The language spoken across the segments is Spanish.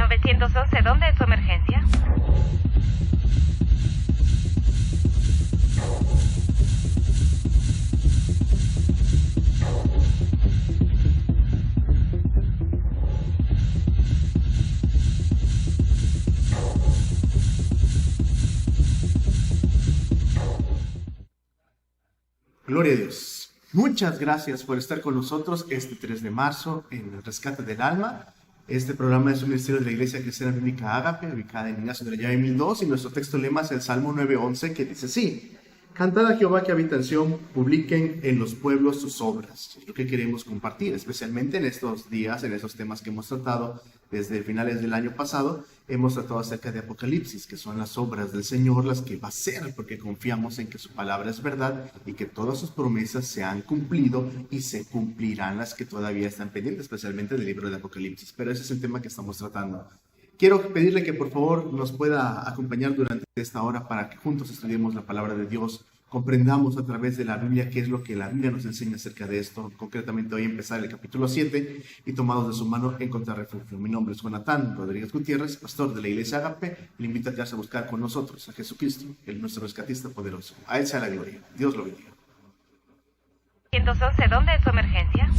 911, ¿dónde es su emergencia? Gloria a Dios. Muchas gracias por estar con nosotros este 3 de marzo en el Rescate del Alma. Este programa es un ministerio de la Iglesia Cristiana Bíblica Ágape, ubicada en Ignacio de la Llave 1002, y nuestro texto lema es el Salmo 9:11, que dice así: Cantad a Jehová que habita en Sión, publiquen en los pueblos sus obras. Es lo que queremos compartir, especialmente en estos días, en estos temas que hemos tratado desde finales del año pasado. Hemos tratado acerca de Apocalipsis, que son las obras del Señor, las que va a hacer, porque confiamos en que su palabra es verdad y que todas sus promesas se han cumplido y se cumplirán las que todavía están pendientes, especialmente del libro de Apocalipsis. Pero ese es el tema que estamos tratando. Quiero pedirle que por favor nos pueda acompañar durante esta hora para que juntos estudiemos la palabra de Dios, comprendamos a través de la Biblia qué es lo que la Biblia nos enseña acerca de esto. Concretamente hoy empezar el capítulo 7 y tomados de su mano encontrar refugio. Mi nombre es Jonathan Rodríguez Gutiérrez, pastor de la Iglesia Ágape. Le invito a quedarse a buscar con nosotros a Jesucristo, el nuestro rescatista poderoso. A Él sea la gloria. Dios lo bendiga. 911, ¿dónde es su emergencia?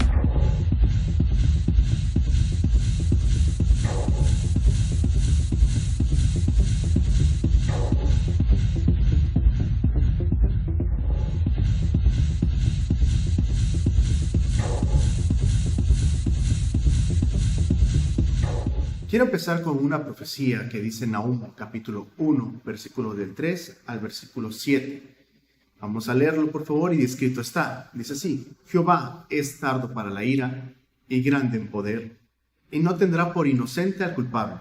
Quiero empezar con una profecía que dice Nahum, capítulo 1, versículo del 3 al versículo 7. Vamos a leerlo, por favor, y escrito está. Dice así: Jehová es tardo para la ira y grande en poder, y no tendrá por inocente al culpable.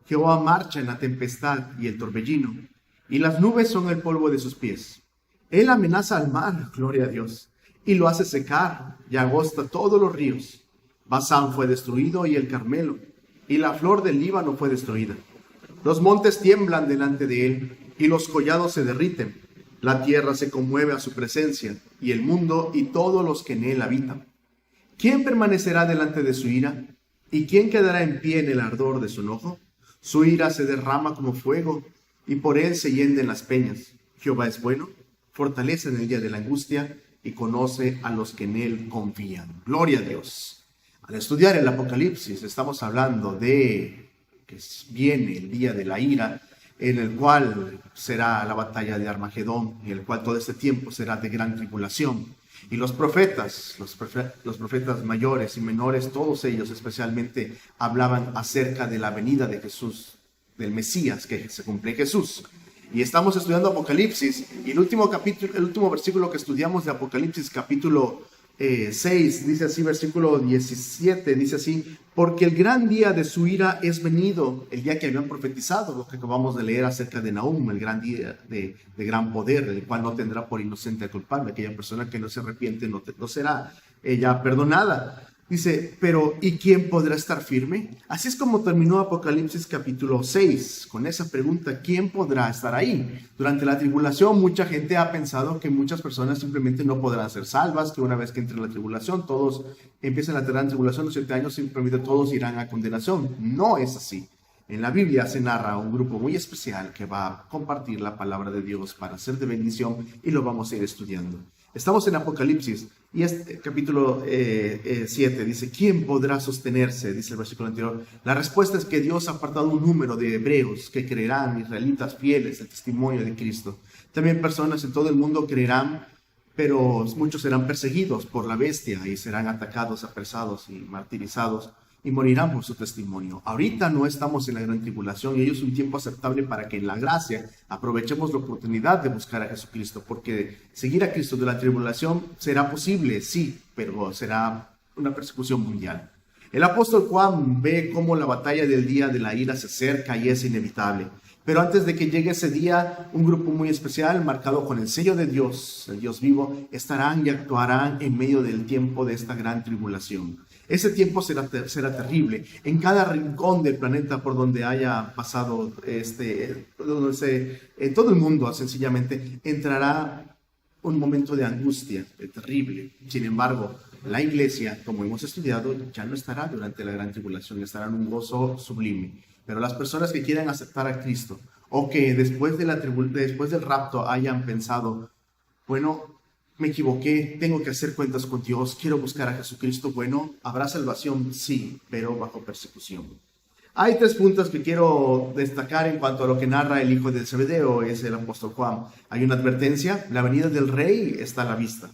Jehová marcha en la tempestad y el torbellino, y las nubes son el polvo de sus pies. Él amenaza al mar, gloria a Dios, y lo hace secar, y agosta todos los ríos. Basán fue destruido y el Carmelo, y la flor del Líbano fue destruida. Los montes tiemblan delante de él, y los collados se derriten. La tierra se conmueve a su presencia, y el mundo y todos los que en él habitan. ¿Quién permanecerá delante de su ira? ¿Y quién quedará en pie en el ardor de su enojo? Su ira se derrama como fuego, y por él se hienden las peñas. Jehová es bueno, fortalece en el día de la angustia, y conoce a los que en él confían. Gloria a Dios. Al estudiar el Apocalipsis estamos hablando de que viene el día de la ira, en el cual será la batalla de Armagedón, en el cual todo este tiempo será de gran tribulación. Y los profetas mayores y menores, todos ellos especialmente hablaban acerca de la venida de Jesús, del Mesías que se cumple en Jesús. Y estamos estudiando Apocalipsis, y el último versículo que estudiamos de Apocalipsis, capítulo 6, dice así, versículo 17, dice así: porque el gran día de su ira es venido, el día que habían profetizado, lo que acabamos de leer acerca de Nahum, el gran día de gran poder, el cual no tendrá por inocente al culpable. Aquella persona que no se arrepiente no será ella perdonada. Dice, pero ¿y quién podrá estar firme? Así es como terminó Apocalipsis capítulo 6, con esa pregunta: ¿quién podrá estar ahí? Durante la tribulación, mucha gente ha pensado que muchas personas simplemente no podrán ser salvas, que una vez que entre la tribulación, todos empiezan la gran tribulación, los 7 años, simplemente todos irán a condenación. No es así. En la Biblia se narra un grupo muy especial que va a compartir la palabra de Dios para ser de bendición, y lo vamos a ir estudiando. Estamos en Apocalipsis, y este capítulo 7 dice: ¿quién podrá sostenerse? Dice el versículo anterior. La respuesta es que Dios ha apartado un número de hebreos que creerán, israelitas fieles al testimonio de Cristo. También personas en todo el mundo creerán, pero muchos serán perseguidos por la bestia y serán atacados, apresados y martirizados, y morirán por su testimonio. Ahorita no estamos en la gran tribulación, y ello es un tiempo aceptable para que en la gracia aprovechemos la oportunidad de buscar a Jesucristo, porque seguir a Cristo de la tribulación será posible, sí, pero será una persecución mundial. El apóstol Juan ve cómo la batalla del día de la ira se acerca y es inevitable. Pero antes de que llegue ese día, un grupo muy especial, marcado con el sello de Dios, el Dios vivo, estarán y actuarán en medio del tiempo de esta gran tribulación. Ese tiempo será terrible. En cada rincón del planeta por donde haya pasado, en todo el mundo, sencillamente, entrará un momento de angustia terrible. Sin embargo, la iglesia, como hemos estudiado, ya no estará durante la gran tribulación, estará en un gozo sublime. Pero las personas que quieran aceptar a Cristo, o que después del rapto hayan pensado, bueno, me equivoqué, tengo que hacer cuentas con Dios, quiero buscar a Jesucristo, bueno, ¿habrá salvación? Sí, pero bajo persecución. Hay 3 puntos que quiero destacar en cuanto a lo que narra el hijo de Zebedeo, es el apóstol Juan. Hay una advertencia, la venida del rey está a la vista.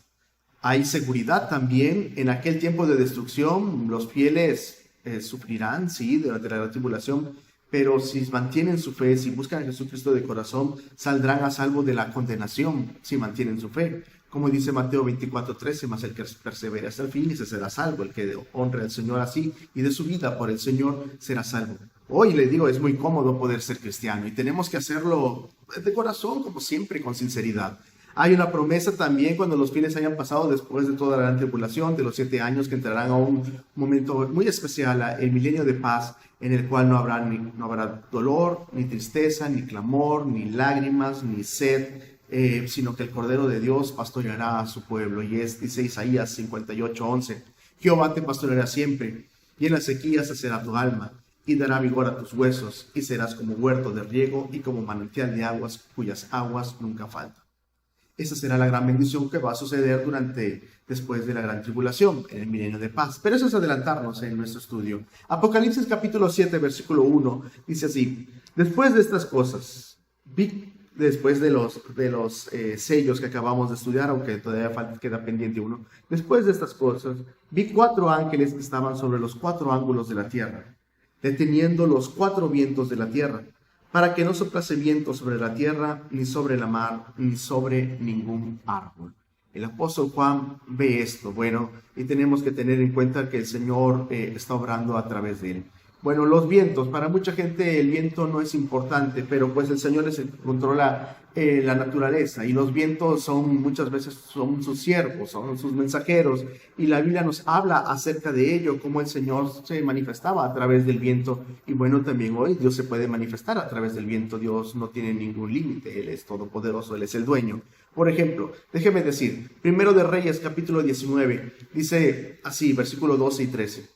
Hay seguridad también, en aquel tiempo de destrucción, los fieles sufrirán, sí, durante la tribulación, pero si mantienen su fe, si buscan a Jesucristo de corazón, saldrán a salvo de la condenación, si mantienen su fe. Como dice Mateo 24:13, mas el que persevere hasta el fin, ese será salvo. El que honre al Señor así y de su vida por el Señor será salvo. Hoy le digo, es muy cómodo poder ser cristiano y tenemos que hacerlo de corazón, como siempre, con sinceridad. Hay una promesa también cuando los fieles hayan pasado después de toda la gran tribulación, de los 7 años que entrarán a un momento muy especial, el milenio de paz, en el cual no habrá dolor, ni tristeza, ni clamor, ni lágrimas, ni sed, sino que el Cordero de Dios pastoreará a su pueblo. Y dice Isaías 58:11, Jehová te pastoreará siempre, y en la sequía saciará tu alma, y dará vigor a tus huesos, y serás como huerto de riego y como manantial de aguas, cuyas aguas nunca faltan. Esa será la gran bendición que va a suceder después de la gran tribulación, en el milenio de paz. Pero eso es adelantarnos en nuestro estudio. Apocalipsis capítulo 7, versículo 1, dice así, después de estas cosas, después de los sellos que acabamos de estudiar, aunque todavía queda pendiente uno, después de estas cosas, vi 4 ángeles que estaban sobre los 4 ángulos de la tierra, deteniendo los 4 vientos de la tierra, para que no soplase viento sobre la tierra, ni sobre la mar, ni sobre ningún árbol. El apóstol Juan ve esto, bueno, y tenemos que tener en cuenta que el Señor está obrando a través de él. Bueno, los vientos, para mucha gente el viento no es importante, pero pues el Señor es el que controla la naturaleza, y los vientos muchas veces son sus siervos, son sus mensajeros, y la Biblia nos habla acerca de ello, cómo el Señor se manifestaba a través del viento, y bueno, también hoy Dios se puede manifestar a través del viento. Dios no tiene ningún límite, Él es todopoderoso, Él es el dueño. Por ejemplo, déjeme decir, Primero de Reyes capítulo 19, dice así, versículo 12 y 13.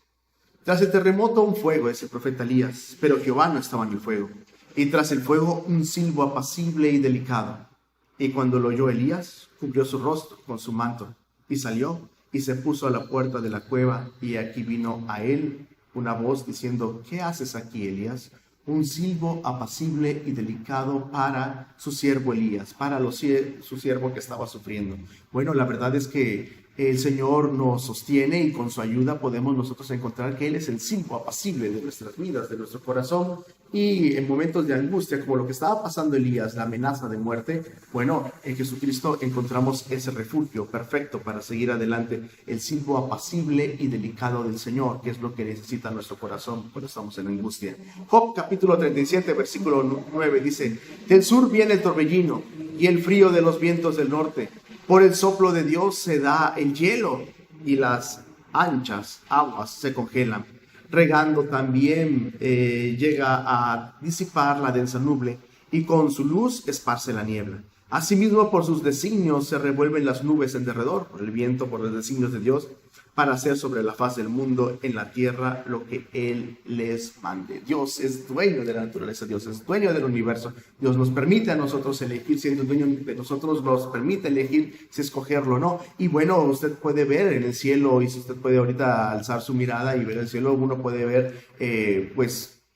Tras el terremoto un fuego, es el profeta Elías, pero Jehová no estaba en el fuego. Y tras el fuego un silbo apacible y delicado. Y cuando lo oyó Elías, cubrió su rostro con su manto, y salió, y se puso a la puerta de la cueva, y aquí vino a él una voz diciendo, ¿qué haces aquí, Elías? Un silbo apacible y delicado para su siervo Elías, para su siervo que estaba sufriendo. Bueno, la verdad es que el Señor nos sostiene y con su ayuda podemos nosotros encontrar que Él es el silbo apacible de nuestras vidas, de nuestro corazón. Y en momentos de angustia, como lo que estaba pasando Elías, la amenaza de muerte, bueno, en Jesucristo encontramos ese refugio perfecto para seguir adelante, el silbo apacible y delicado del Señor, que es lo que necesita nuestro corazón cuando estamos en angustia. Job capítulo 37, versículo 9 dice, del sur viene el torbellino y el frío de los vientos del norte. Por el soplo de Dios se da el hielo y las anchas aguas se congelan. Regando también llega a disipar la densa nube y con su luz esparce la niebla. Asimismo, por sus designios se revuelven las nubes en derredor, por el viento, por los designios de Dios, para hacer sobre la faz del mundo en la tierra lo que Él les mande. Dios es dueño de la naturaleza, Dios es dueño del universo. Dios nos permite a nosotros elegir, siendo dueño de nosotros, nos permite elegir si escogerlo o no. Y bueno, usted puede ver en el cielo, y si usted puede ahorita alzar su mirada y ver el cielo, uno puede ver,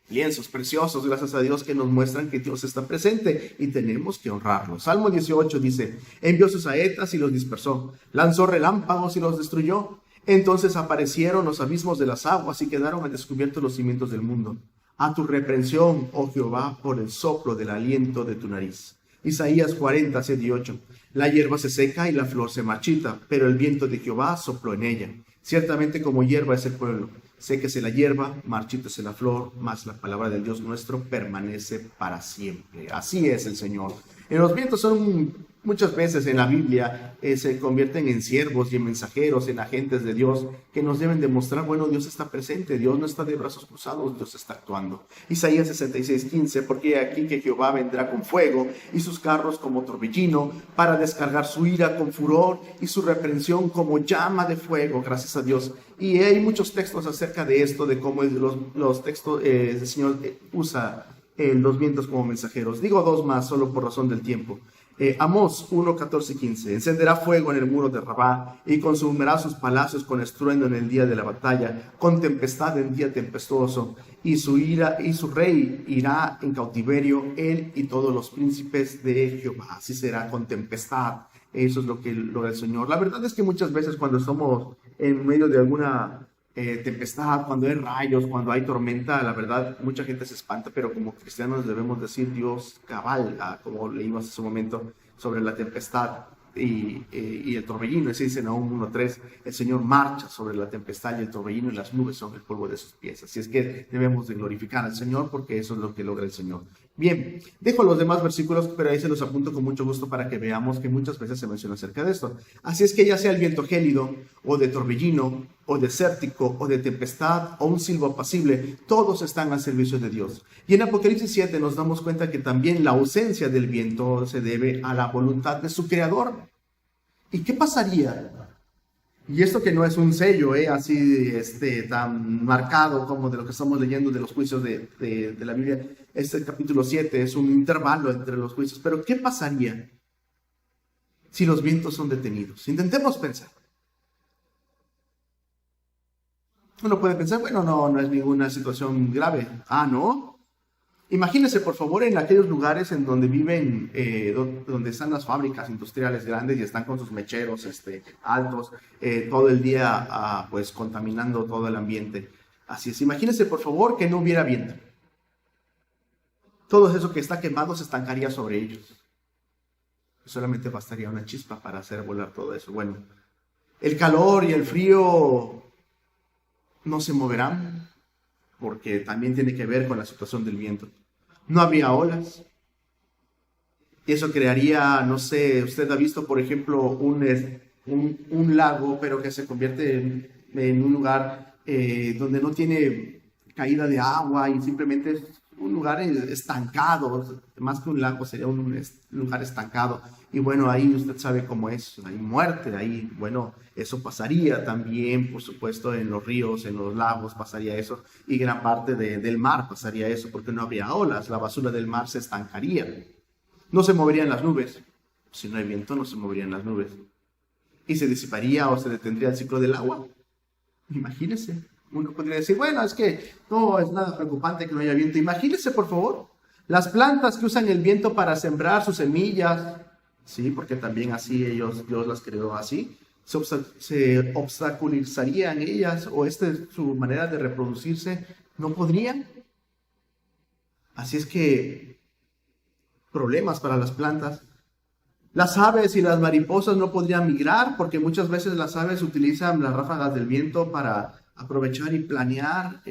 lienzos preciosos, gracias a Dios, que nos muestran que Dios está presente y tenemos que honrarlo. Salmo 18 dice, envió sus saetas y los dispersó, lanzó relámpagos y los destruyó. Entonces aparecieron los abismos de las aguas y quedaron al descubierto los cimientos del mundo. A tu reprensión, oh Jehová, por el soplo del aliento de tu nariz. Isaías 40, 7 y 8. La hierba se seca y la flor se marchita, pero el viento de Jehová sopló en ella. Ciertamente como hierba es el pueblo. Séquese la hierba, marchítese la flor, mas la palabra del Dios nuestro permanece para siempre. Así es el Señor. Los vientos son muchas veces en la Biblia, se convierten en siervos y en mensajeros, en agentes de Dios, que nos deben demostrar, bueno, Dios está presente, Dios no está de brazos cruzados, Dios está actuando. Isaías 66:15, porque aquí que Jehová vendrá con fuego y sus carros como torbellino, para descargar su ira con furor y su reprensión como llama de fuego, gracias a Dios. Y hay muchos textos acerca de esto, de cómo los textos, el Señor usa los vientos como mensajeros. Digo dos más, solo por razón del tiempo. Amós 1, 14 y 15. Encenderá fuego en el muro de Rabá y consumirá sus palacios con estruendo en el día de la batalla, con tempestad en día tempestuoso, y su ira y su rey irá en cautiverio, él y todos los príncipes de Jehová. Así será, con tempestad. Eso es lo del Señor. La verdad es que muchas veces cuando estamos en medio de alguna tempestad, cuando hay rayos, cuando hay tormenta, la verdad mucha gente se espanta, pero como cristianos debemos decir Dios cabal, como leímos hace un momento sobre la tempestad y el torbellino. Así dice Nahum 1:3, el Señor marcha sobre la tempestad y el torbellino y las nubes son el polvo de sus pies. Así es que debemos de glorificar al Señor, porque eso es lo que logra el Señor. Bien, dejo los demás versículos, pero ahí se los apunto con mucho gusto para que veamos que muchas veces se menciona acerca de esto. Así es que ya sea el viento gélido, o de torbellino, o desértico, o de tempestad, o un silbo apacible, todos están al servicio de Dios. Y en Apocalipsis 7 nos damos cuenta que también la ausencia del viento se debe a la voluntad de su creador. ¿Y qué pasaría? Y esto que no es un sello así tan marcado como de lo que estamos leyendo de los juicios de la Biblia. Este capítulo 7 es un intervalo entre los juicios. Pero ¿qué pasaría si los vientos son detenidos? Intentemos pensar. Uno puede pensar, bueno, no es ninguna situación grave. ¿No? Imagínense, por favor, en aquellos lugares en donde viven, donde están las fábricas industriales grandes y están con sus mecheros altos, todo el día pues contaminando todo el ambiente. Así es, imagínense, por favor, que no hubiera viento. Todo eso que está quemado se estancaría sobre ellos. Solamente bastaría una chispa para hacer volar todo eso. Bueno, el calor y el frío no se moverán, porque también tiene que ver con la situación del viento. No habría olas. Y eso crearía, no sé, usted ha visto, por ejemplo, un lago, pero que se convierte en un lugar donde no tiene caída de agua y simplemente es un lugar estancado. Más que un lago, sería un lugar estancado. Y bueno, ahí usted sabe cómo es, hay muerte, ahí, bueno, eso pasaría también, por supuesto, en los ríos, en los lagos pasaría eso, y gran parte del mar pasaría eso, porque no habría olas, la basura del mar se estancaría. No se moverían las nubes, si no hay viento no se moverían las nubes, y se disiparía o se detendría el ciclo del agua. Imagínese, uno podría decir, bueno, es que no es nada preocupante que no haya viento. Imagínese, por favor, las plantas que usan el viento para sembrar sus semillas, sí, porque también así Dios las creó así, se obstaculizarían ellas, o su manera de reproducirse, no podrían. Así es que, problemas para las plantas. Las aves y las mariposas no podrían migrar, porque muchas veces las aves utilizan las ráfagas del viento para aprovechar y planear,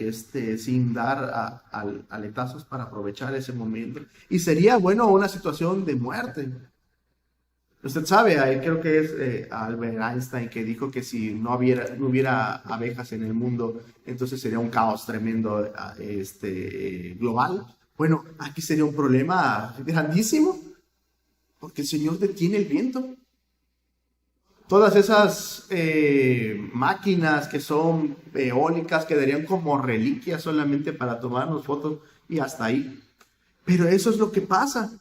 sin dar aletazos para aprovechar ese momento. Y sería, bueno, una situación de muerte. Usted sabe, creo que es Albert Einstein que dijo que si no hubiera abejas en el mundo, entonces sería un caos tremendo global. Bueno, aquí sería un problema grandísimo, porque el Señor detiene el viento. Todas esas máquinas que son eólicas quedarían como reliquias solamente para tomarnos fotos y hasta ahí. Pero eso es lo que pasa.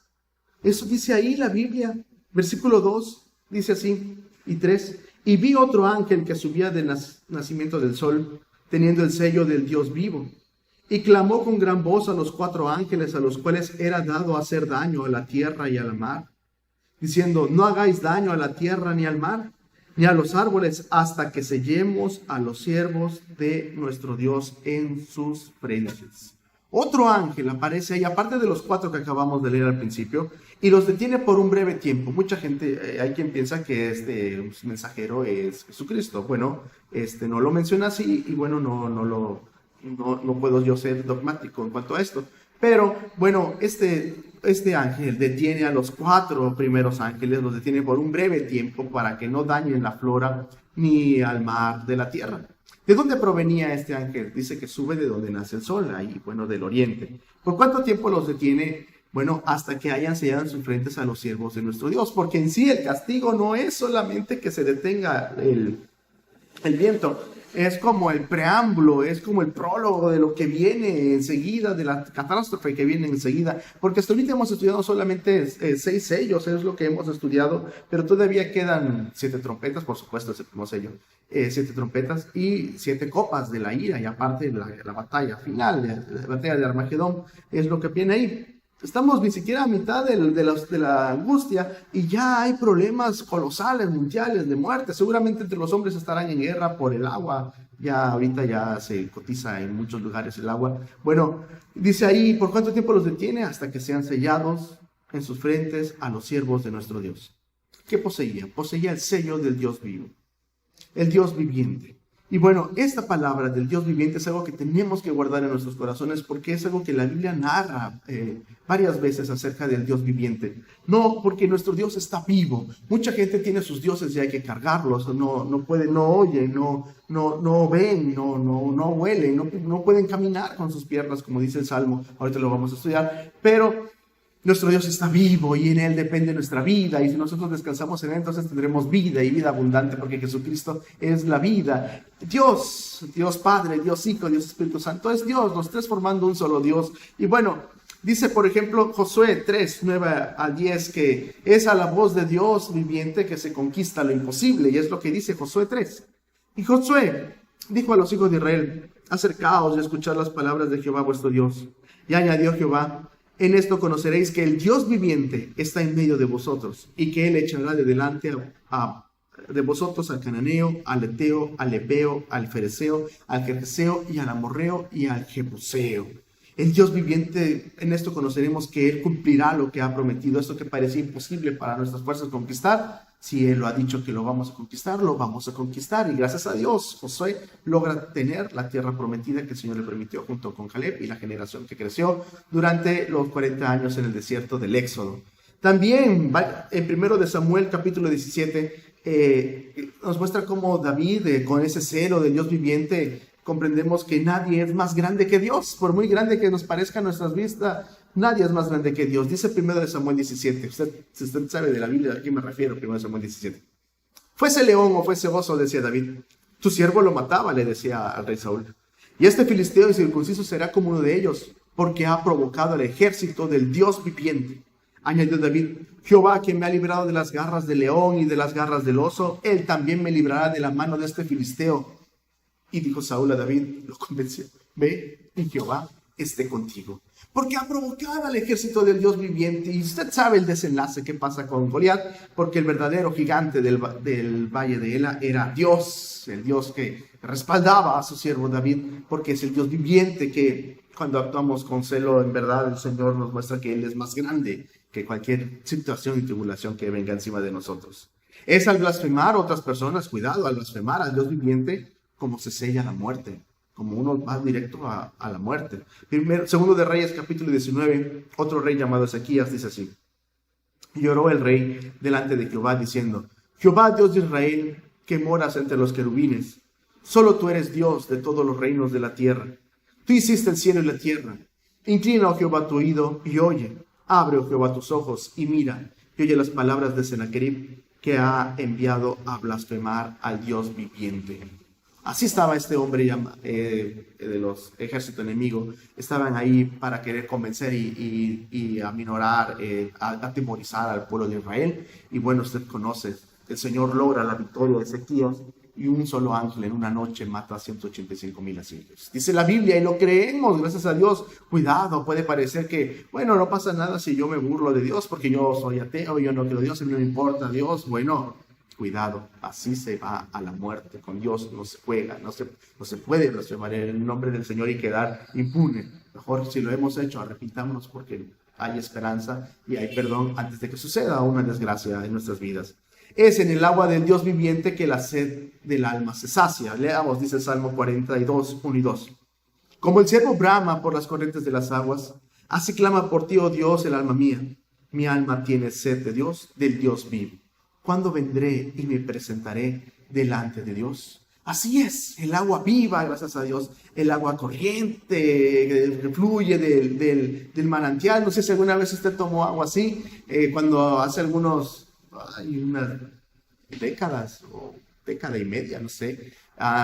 Eso dice ahí la Biblia. Versículo 2 dice así, y 3, y vi otro ángel que subía del nacimiento del sol, teniendo el sello del Dios vivo, y clamó con gran voz a los 4 ángeles a los cuales era dado hacer daño a la tierra y a la mar, diciendo, no hagáis daño a la tierra ni al mar, ni a los árboles, hasta que sellemos a los siervos de nuestro Dios en sus frentes. Otro ángel aparece ahí, aparte de los 4 que acabamos de leer al principio, y los detiene por un breve tiempo. Mucha gente, hay quien piensa que este mensajero es Jesucristo. Bueno, no lo menciona así, y bueno, no puedo yo ser dogmático en cuanto a esto. Pero bueno, este ángel detiene a los 4 primeros ángeles, los detiene por un breve tiempo para que no dañen la flora ni al mar de la tierra. ¿De dónde provenía este ángel? Dice que sube de donde nace el sol, ahí, bueno, del oriente. ¿Por cuánto tiempo los detiene? Bueno, hasta que hayan sellado en sus frentes a los siervos de nuestro Dios, porque en sí el castigo no es solamente que se detenga el viento, es como el preámbulo, es como el prólogo de lo que viene enseguida, de la catástrofe que viene enseguida, porque hasta ahorita hemos estudiado solamente 6 sellos, es lo que hemos estudiado, pero todavía quedan 7 trompetas, por supuesto, el séptimo sello, 7 trompetas y 7 copas de la ira, y aparte la batalla final, la batalla de Armagedón, es lo que viene ahí. Estamos ni siquiera a mitad de la angustia y ya hay problemas colosales, mundiales, de muerte. Seguramente entre los hombres estarán en guerra por el agua. Ya ahorita ya se cotiza en muchos lugares el agua. Bueno, dice ahí, ¿por cuánto tiempo los detiene? Hasta que sean sellados en sus frentes a los siervos de nuestro Dios. ¿Qué poseía? Poseía el sello del Dios vivo, el Dios viviente. Y bueno, esta palabra del Dios viviente es algo que tenemos que guardar en nuestros corazones porque es algo que la Biblia narra varias veces acerca del Dios viviente. No, porque nuestro Dios está vivo. Mucha gente tiene sus dioses y hay que cargarlos. No pueden, no oyen, no ven, no huelen, no pueden caminar con sus piernas, como dice el Salmo. Ahorita lo vamos a estudiar. Pero nuestro Dios está vivo y en Él depende nuestra vida, y si nosotros descansamos en Él, entonces tendremos vida y vida abundante, porque Jesucristo es la vida. Dios Padre, Dios Hijo, Dios Espíritu Santo, es Dios, los tres formando un solo Dios. Y bueno, dice por ejemplo Josué 3, 9 a 10, que es a la voz de Dios viviente que se conquista lo imposible, y es lo que dice Josué 3. Y Josué dijo a los hijos de Israel: acercaos y escuchad las palabras de Jehová vuestro Dios. Y añadió Jehová: en esto conoceréis que el Dios viviente está en medio de vosotros, y que Él echará de delante de vosotros al cananeo, al eteo, al ebeo, al fereceo, al gergeseo y al amorreo y al jebuseo. El Dios viviente, en esto conoceremos que Él cumplirá lo que ha prometido. Esto que parecía imposible para nuestras fuerzas conquistar, si Él lo ha dicho que lo vamos a conquistar, lo vamos a conquistar. Y gracias a Dios, Josué logra tener la tierra prometida que el Señor le permitió, junto con Caleb y la generación que creció durante los 40 años en el desierto del Éxodo. También en 1 de Samuel capítulo 17 nos muestra cómo David, con ese celo del Dios viviente, comprendemos que nadie es más grande que Dios. Por muy grande que nos parezca a nuestras vistas, nadie es más grande que Dios. Dice 1 de Samuel 17. Si usted sabe de la Biblia, ¿a qué me refiero? 1 de Samuel 17. Fuese león o fuese oso, decía David, tu siervo lo mataba, le decía al rey Saúl. Y este filisteo incircunciso será como uno de ellos, porque ha provocado al ejército del Dios viviente. Añadió David: Jehová, quien me ha librado de las garras del león y de las garras del oso, él también me librará de la mano de este filisteo. Y dijo Saúl a David, lo convenció: ve y Jehová esté contigo, porque ha provocado al ejército del Dios viviente. Y usted sabe el desenlace que pasa con Goliat, porque el verdadero gigante del valle de Ela era Dios, el Dios que respaldaba a su siervo David, porque es el Dios viviente que cuando actuamos con celo, en verdad el Señor nos muestra que Él es más grande que cualquier situación y tribulación que venga encima de nosotros. Es al blasfemar a otras personas, cuidado, al blasfemar al Dios viviente, como se sella la muerte, como uno va directo a la muerte. Segundo de Reyes capítulo 19, otro rey llamado Ezequías dice así: y oró el rey delante de Jehová diciendo: Jehová, Dios de Israel, que moras entre los querubines, solo tú eres Dios de todos los reinos de la tierra. Tú hiciste el cielo y la tierra. Inclina, oh Jehová, tu oído y oye. Abre, oh Jehová, tus ojos y mira, y oye las palabras de Sennacherib, que ha enviado a blasfemar al Dios viviente. Así estaba este hombre de los ejércitos enemigos. Estaban ahí para querer convencer y aminorar, atemorizar al pueblo de Israel. Y bueno, usted conoce, el Señor logra la victoria de Ezequías, y un solo ángel en una noche mata a 185,000 asirios. Dice la Biblia, y lo creemos, gracias a Dios. Cuidado, puede parecer que, bueno, no pasa nada si yo me burlo de Dios, porque yo soy ateo, yo no quiero a Dios, a mí no me importa a Dios. Bueno, cuidado, así se va a la muerte. Con Dios no se juega, no se puede blasfemar en el nombre del Señor y quedar impune. Mejor, si lo hemos hecho, arrepentámonos, porque hay esperanza y hay perdón antes de que suceda una desgracia en nuestras vidas. Es en el agua del Dios viviente que la sed del alma se sacia. Leamos, dice el Salmo 42, 1 y 2. Como el ciervo brama por las corrientes de las aguas, Así clama por ti, oh Dios, el alma mía. Mi alma tiene sed de Dios, del Dios vivo. ¿Cuándo vendré y me presentaré delante de Dios? Así es, el agua viva, gracias a Dios, el agua corriente que fluye del manantial. No sé si alguna vez usted tomó agua así, cuando hace unas décadas o década y media, no sé,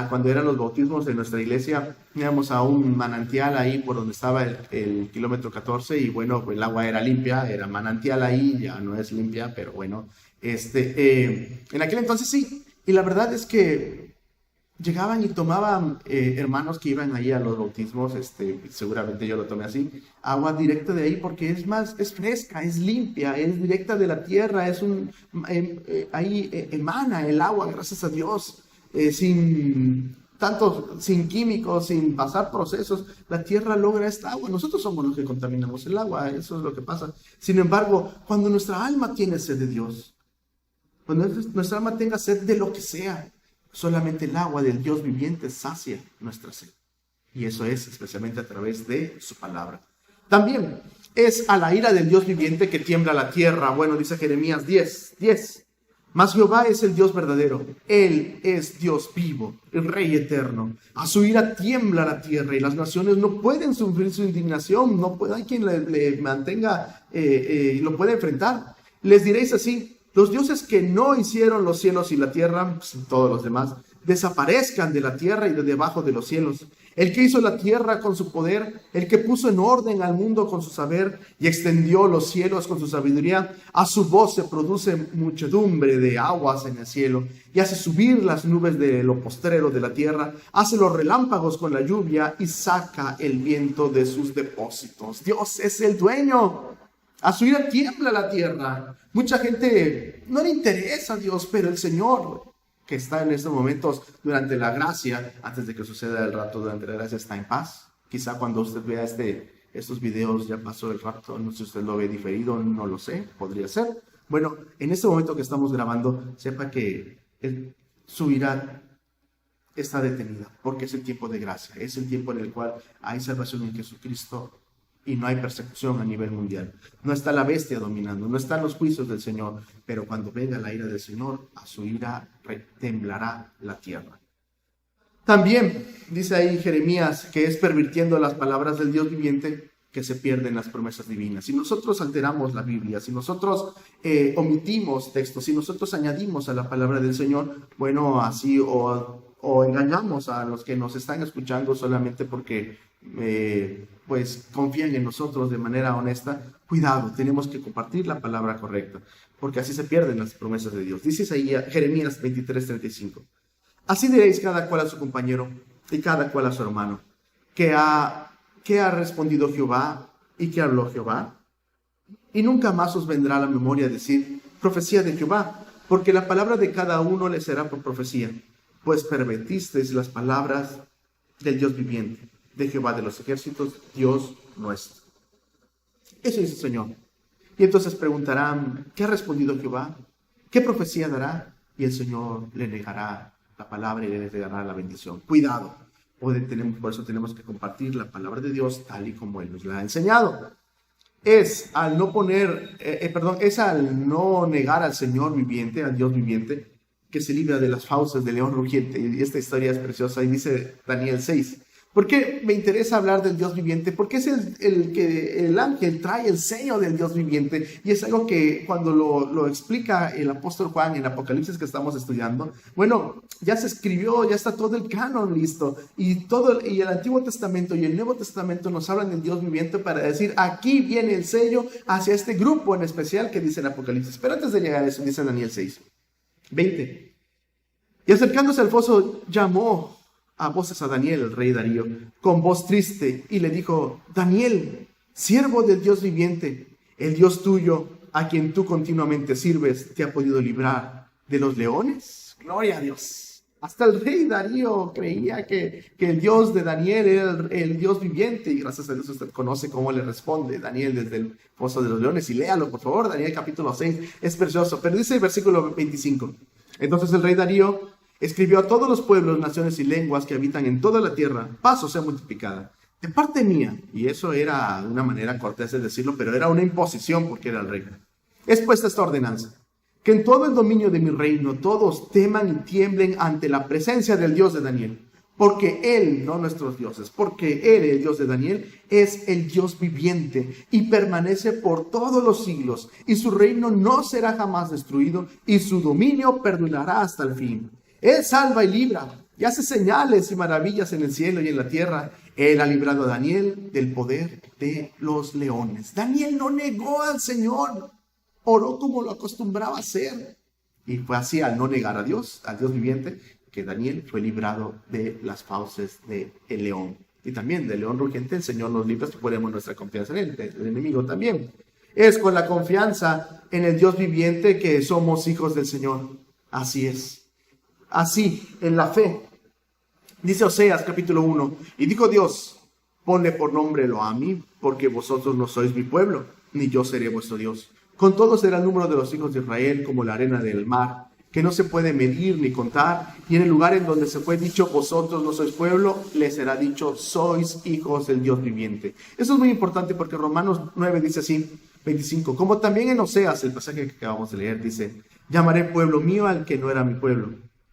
cuando eran los bautismos de nuestra iglesia, íbamos a un manantial ahí por donde estaba el kilómetro 14 y bueno, pues el agua era limpia, era manantial ahí, ya no es limpia, pero bueno, en aquel entonces sí, y la verdad es que llegaban y tomaban hermanos que iban ahí a los bautismos, seguramente yo lo tomé así, agua directa de ahí porque es fresca, es limpia, es directa de la tierra, ahí emana el agua, gracias a Dios, sin químicos, sin pasar procesos, la tierra logra esta agua. Nosotros somos los que contaminamos el agua, eso es lo que pasa. Sin embargo, cuando nuestra alma tiene sed de Dios, cuando nuestra alma tenga sed de lo que sea, solamente el agua del Dios viviente sacia nuestra sed. Y eso es especialmente a través de su palabra. También es a la ira del Dios viviente que tiembla la tierra. Bueno, dice Jeremías 10. Mas Jehová es el Dios verdadero. Él es Dios vivo, el Rey eterno. A su ira tiembla la tierra y las naciones no pueden sufrir su indignación. Hay quien le mantenga, lo puede enfrentar. Les diréis así: los dioses que no hicieron los cielos y la tierra, pues, todos los demás, desaparezcan de la tierra y de debajo de los cielos. El que hizo la tierra con su poder, el que puso en orden al mundo con su saber y extendió los cielos con su sabiduría, a su voz se produce muchedumbre de aguas en el cielo y hace subir las nubes de lo postrero de la tierra, hace los relámpagos con la lluvia y saca el viento de sus depósitos. Dios es el dueño. A su ira tiembla la tierra. Mucha gente no le interesa a Dios, pero el Señor, que está en estos momentos durante la gracia, antes de que suceda el rapto durante la gracia, está en paz. Quizá cuando usted vea estos videos ya pasó el rapto, no sé si usted lo ve diferido, no lo sé, podría ser. Bueno, en este momento que estamos grabando, sepa que su ira está detenida, porque es el tiempo de gracia, es el tiempo en el cual hay salvación en Jesucristo y no hay persecución a nivel mundial. No está la bestia dominando, no están los juicios del Señor, pero cuando venga la ira del Señor, a su ira temblará la tierra. También dice ahí Jeremías que es pervirtiendo las palabras del Dios viviente que se pierden las promesas divinas. Si nosotros alteramos la Biblia, si nosotros omitimos textos, si nosotros añadimos a la palabra del Señor, bueno, así o engañamos a los que nos están escuchando solamente porque pues confían en nosotros de manera honesta, cuidado, tenemos que compartir la palabra correcta, porque así se pierden las promesas de Dios. Dice ahí Jeremías 23:35. Así diréis cada cual a su compañero y cada cual a su hermano. ¿Qué ha respondido Jehová y qué habló Jehová? Y nunca más os vendrá a la memoria decir profecía de Jehová, porque la palabra de cada uno le será por profecía, pues pervertisteis las palabras del Dios viviente, de Jehová de los ejércitos, Dios nuestro. Eso dice el Señor. Y entonces preguntarán, ¿qué ha respondido Jehová? ¿Qué profecía dará? Y el Señor le negará la palabra y le negará la bendición. Cuidado. Por eso tenemos que compartir la palabra de Dios tal y como Él nos la ha enseñado. Es al no negar al Señor viviente, al Dios viviente, que se libra de las fauces del león rugiente. Y esta historia es preciosa y dice Daniel 6. ¿Por qué me interesa hablar del Dios viviente? Porque es el ángel trae el sello del Dios viviente y es algo que cuando lo explica el apóstol Juan en Apocalipsis que estamos estudiando, bueno, ya se escribió, ya está todo el canon listo y el Antiguo Testamento y el Nuevo Testamento nos hablan del Dios viviente para decir, aquí viene el sello hacia este grupo en especial que dice el Apocalipsis. Pero antes de llegar a eso, dice Daniel 6:20. Y acercándose al foso, llamó a voces a Daniel, el rey Darío, con voz triste, y le dijo, Daniel, siervo del Dios viviente, el Dios tuyo, a quien tú continuamente sirves, ¿te ha podido librar de los leones? Gloria a Dios. Hasta el rey Darío creía que el Dios de Daniel era el Dios viviente, y gracias a Dios usted conoce cómo le responde Daniel desde el foso de los leones, y léalo por favor, Daniel capítulo 6, es precioso, pero dice el versículo 25, entonces el rey Darío escribió a todos los pueblos, naciones y lenguas que habitan en toda la tierra, paz o sea multiplicada, de parte mía, y eso era una manera cortés de decirlo, pero era una imposición porque era el rey, es puesta esta ordenanza, que en todo el dominio de mi reino todos teman y tiemblen ante la presencia del Dios de Daniel, porque Él, no nuestros dioses, porque Él, el Dios de Daniel, es el Dios viviente y permanece por todos los siglos, y su reino no será jamás destruido, y su dominio perdurará hasta el fin. Él salva y libra, y hace señales y maravillas en el cielo y en la tierra. Él ha librado a Daniel del poder de los leones. Daniel no negó al Señor, oró como lo acostumbraba a hacer. Y fue así, al no negar a Dios, al Dios viviente, que Daniel fue librado de las fauces del león. Y también del león rugiente el Señor nos libra si ponemos nuestra confianza en Él, el enemigo también. Es con la confianza en el Dios viviente que somos hijos del Señor. Así es. Así, en la fe. Dice Oseas capítulo 1, y dijo Dios, ponle por nombre Lo-Ammi, porque vosotros no sois mi pueblo, ni yo seré vuestro Dios. Con todo será el número de los hijos de Israel como la arena del mar, que no se puede medir ni contar, y en el lugar en donde se fue dicho, vosotros no sois pueblo, les será dicho, sois hijos del Dios viviente. Eso es muy importante porque Romanos 9 dice así, 25, como también en Oseas, el pasaje que acabamos de leer, dice, llamaré pueblo mío al que no era mi pueblo,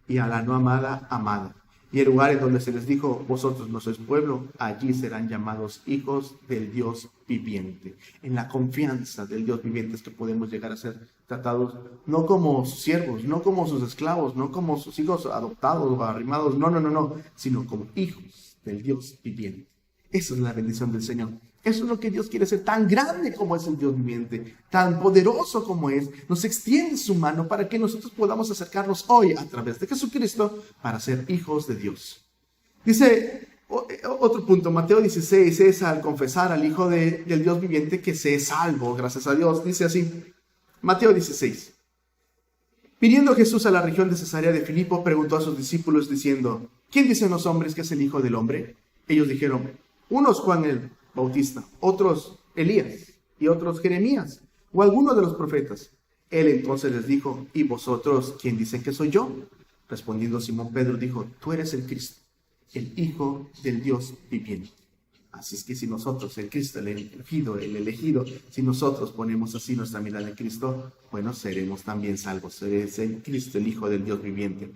y a la no amada, amada. Y el lugar en donde se les dijo, vosotros no sois pueblo, allí serán llamados hijos del Dios viviente. En la confianza del Dios viviente es que podemos llegar a ser tratados no como sus siervos, no como sus esclavos, no como sus hijos adoptados o arrimados, no, sino como hijos del Dios viviente. Esa es la bendición del Señor. Eso es lo que Dios quiere ser, tan grande como es el Dios viviente, tan poderoso como es. Nos extiende su mano para que nosotros podamos acercarnos hoy a través de Jesucristo para ser hijos de Dios. Dice otro punto, Mateo 16, es al confesar al Hijo del Dios viviente que se es salvo, gracias a Dios. Dice así, Mateo 16. Viniendo Jesús a la región de Cesarea de Filipo, preguntó a sus discípulos diciendo, ¿quién dicen los hombres que es el Hijo del Hombre? Ellos dijeron, unos Juan el Bautista, otros Elías y otros Jeremías o alguno de los profetas. Él entonces les dijo, ¿y vosotros quién dicen que soy yo? Respondiendo Simón Pedro dijo, tú eres el Cristo, el Hijo del Dios viviente. Así es que si nosotros, el Cristo, el elegido, si nosotros ponemos así nuestra mirada en Cristo, bueno, seremos también salvos. Es el Cristo, el Hijo del Dios viviente.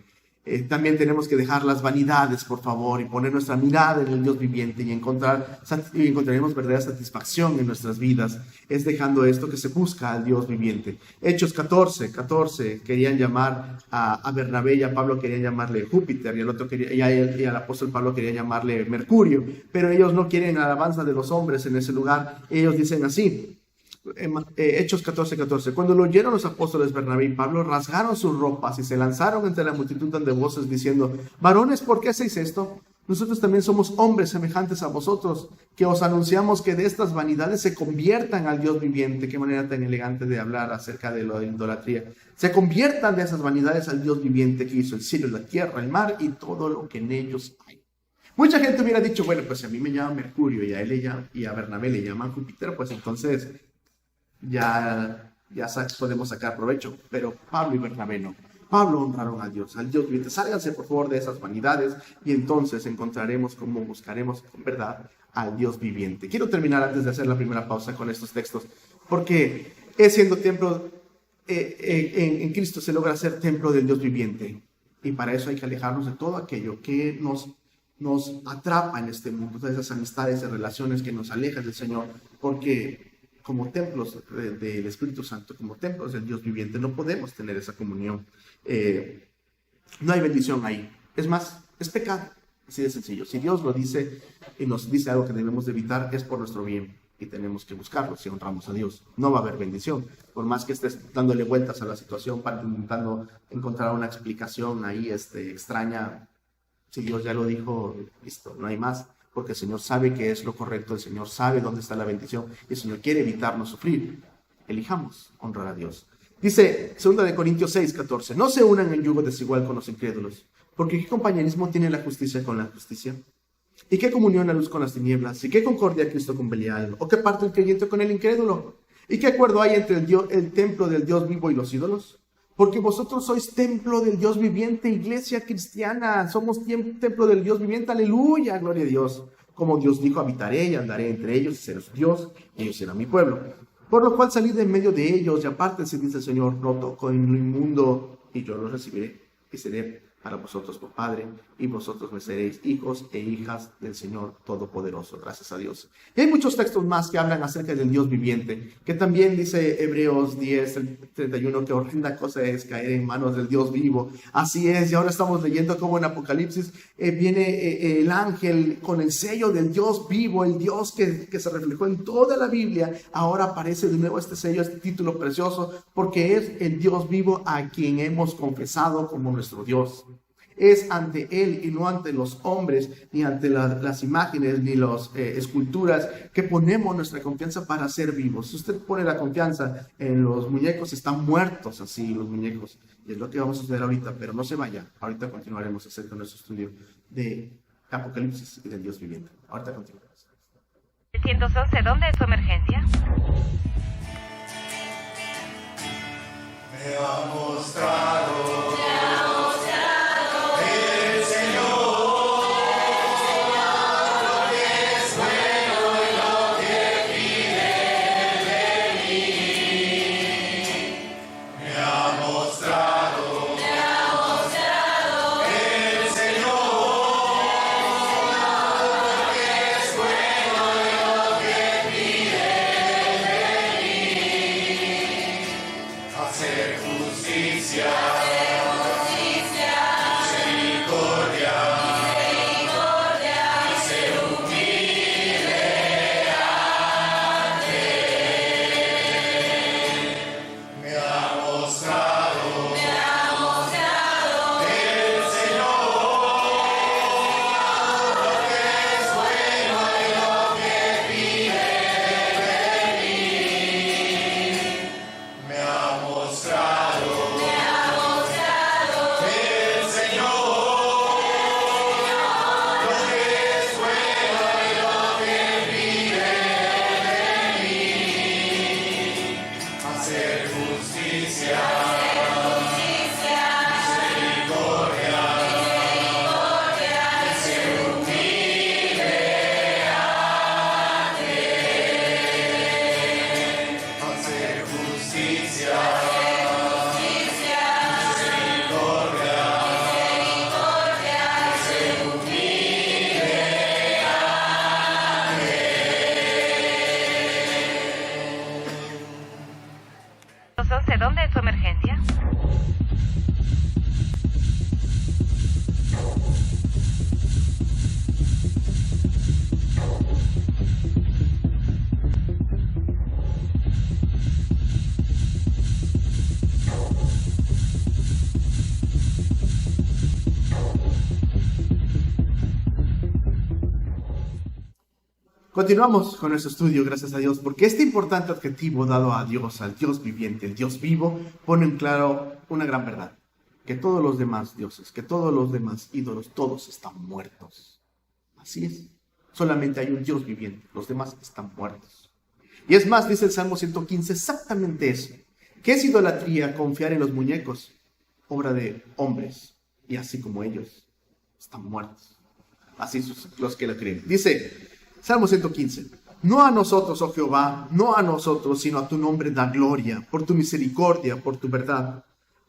También tenemos que dejar las vanidades, por favor, y poner nuestra mirada en el Dios viviente y encontraremos verdadera satisfacción en nuestras vidas. Es dejando esto que se busca al Dios viviente. Hechos 14, querían llamar a Bernabé y a Pablo querían llamarle Júpiter, y al apóstol Pablo quería llamarle Mercurio, pero ellos no quieren alabanza de los hombres en ese lugar. Ellos dicen así, Hechos 14. Cuando lo oyeron los apóstoles Bernabé y Pablo, rasgaron sus ropas y se lanzaron entre la multitud de voces diciendo, varones, ¿por qué hacéis esto? Nosotros también somos hombres semejantes a vosotros, que os anunciamos que de estas vanidades se conviertan al Dios viviente. Qué manera tan elegante de hablar acerca de la idolatría. Se conviertan de esas vanidades al Dios viviente que hizo el cielo, la tierra, el mar y todo lo que en ellos hay. Mucha gente hubiera dicho, bueno, pues a mí me llaman Mercurio y a él y a Bernabé le llaman Júpiter, pues entonces ya podemos sacar provecho. Pero Pablo y Bernabé no. Pablo honraron a Dios, al Dios viviente. Sálganse por favor de esas vanidades y entonces encontraremos cómo buscaremos con verdad al Dios viviente. Quiero terminar antes de hacer la primera pausa con estos textos, porque siendo templo en Cristo se logra ser templo del Dios viviente, y para eso hay que alejarnos de todo aquello que nos atrapa en este mundo, todas esas amistades y relaciones que nos alejan del Señor, porque como templos del Espíritu Santo, como templos del Dios viviente, no podemos tener esa comunión. No hay bendición ahí. Es más, es pecado. Así de sencillo. Si Dios lo dice y nos dice algo que debemos de evitar, es por nuestro bien y tenemos que buscarlo si honramos a Dios. No va a haber bendición. Por más que estés dándole vueltas a la situación para intentando encontrar una explicación ahí extraña, si Dios ya lo dijo, listo, no hay más. Porque el Señor sabe que es lo correcto, el Señor sabe dónde está la bendición y el Señor quiere evitarnos sufrir. Elijamos honrar a Dios. Dice 2 Corintios 6:14, no se unan en yugo desigual con los incrédulos, porque ¿qué compañerismo tiene la justicia con la justicia? ¿Y qué comunión la luz con las tinieblas? ¿Y qué concordia Cristo con Belial? ¿O qué parte el creyente con el incrédulo? ¿Y qué acuerdo hay entre el templo del Dios vivo y los ídolos? Porque vosotros sois templo del Dios viviente, iglesia cristiana. Somos templo del Dios viviente, aleluya, gloria a Dios. Como Dios dijo, habitaré y andaré entre ellos y seré su Dios, y ellos serán mi pueblo. Por lo cual salid de en medio de ellos y apártense, dice el Señor, no toquen lo inmundo, y yo los recibiré y seré para vosotros por Padre, y vosotros me seréis hijos e hijas del Señor Todopoderoso. Gracias a Dios. Y hay muchos textos más que hablan acerca del Dios viviente, que también dice Hebreos 10:31, que horrenda cosa es caer en manos del Dios vivo. Así es, y ahora estamos leyendo como en Apocalipsis viene el ángel con el sello del Dios vivo, el Dios que se reflejó en toda la Biblia. Ahora aparece de nuevo este sello, este título precioso, porque es el Dios vivo a quien hemos confesado como nuestro Dios. Es ante Él y no ante los hombres, ni ante las imágenes, ni las esculturas, que ponemos nuestra confianza para ser vivos. Si usted pone la confianza en los muñecos, están muertos así los muñecos. Y es lo que vamos a hacer ahorita, pero no se vaya. Ahorita continuaremos acerca de nuestro estudio de Apocalipsis y del Dios viviente. Ahorita continuaremos. 311, ¿dónde es su emergencia? Me ha mostrado. ¿Dónde es su emergencia? Continuamos con nuestro estudio, gracias a Dios, porque este importante adjetivo dado a Dios, al Dios viviente, el Dios vivo, pone en claro una gran verdad, que todos los demás dioses, que todos los demás ídolos, todos están muertos. Así es, solamente hay un Dios viviente, los demás están muertos. Y es más, dice el Salmo 115, exactamente eso, que es idolatría confiar en los muñecos, obra de hombres, y así como ellos, están muertos. Así los que la creen. Dice Salmo 115, no a nosotros, oh Jehová, no a nosotros, sino a tu nombre da gloria, por tu misericordia, por tu verdad.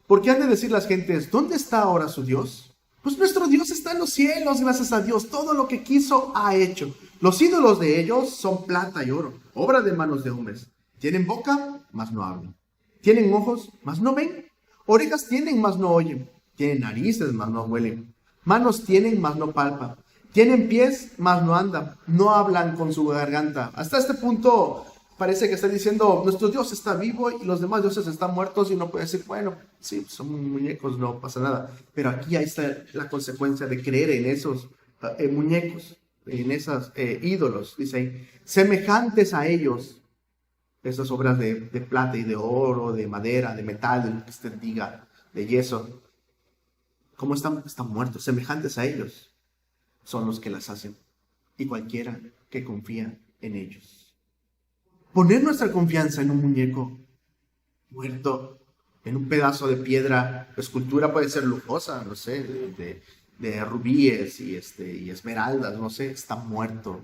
Porque han de decir las gentes, ¿dónde está ahora su Dios? Pues nuestro Dios está en los cielos, gracias a Dios, todo lo que quiso ha hecho. Los ídolos de ellos son plata y oro, obra de manos de hombres. Tienen boca, mas no hablan. Tienen ojos, mas no ven. Orejas tienen, mas no oyen. Tienen narices, mas no huelen. Manos tienen, mas no palpan. Tienen pies, mas no andan, no hablan con su garganta. Hasta este punto parece que está diciendo, nuestro Dios está vivo y los demás dioses están muertos, y uno puede decir, bueno, sí, son muñecos, no pasa nada. Pero aquí ahí está la consecuencia de creer en esos muñecos, en esos ídolos, dice ahí, semejantes a ellos, esas obras de plata y de oro, de madera, de metal, de lo que usted diga, de yeso. ¿Cómo están muertos? Semejantes a ellos son los que las hacen, y cualquiera que confía en ellos. Poner nuestra confianza en un muñeco muerto, en un pedazo de piedra, la escultura puede ser lujosa, no sé, de rubíes y esmeraldas, no sé, está muerto.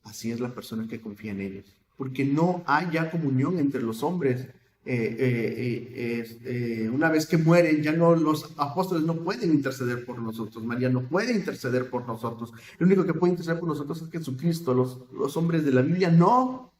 Así es la persona que confía en ellos. Porque no hay ya comunión entre los hombres. Una vez que mueren, ya no, los apóstoles no pueden interceder por nosotros. María no puede interceder por nosotros. Lo único que puede interceder por nosotros es Jesucristo. Los hombres de la Biblia no.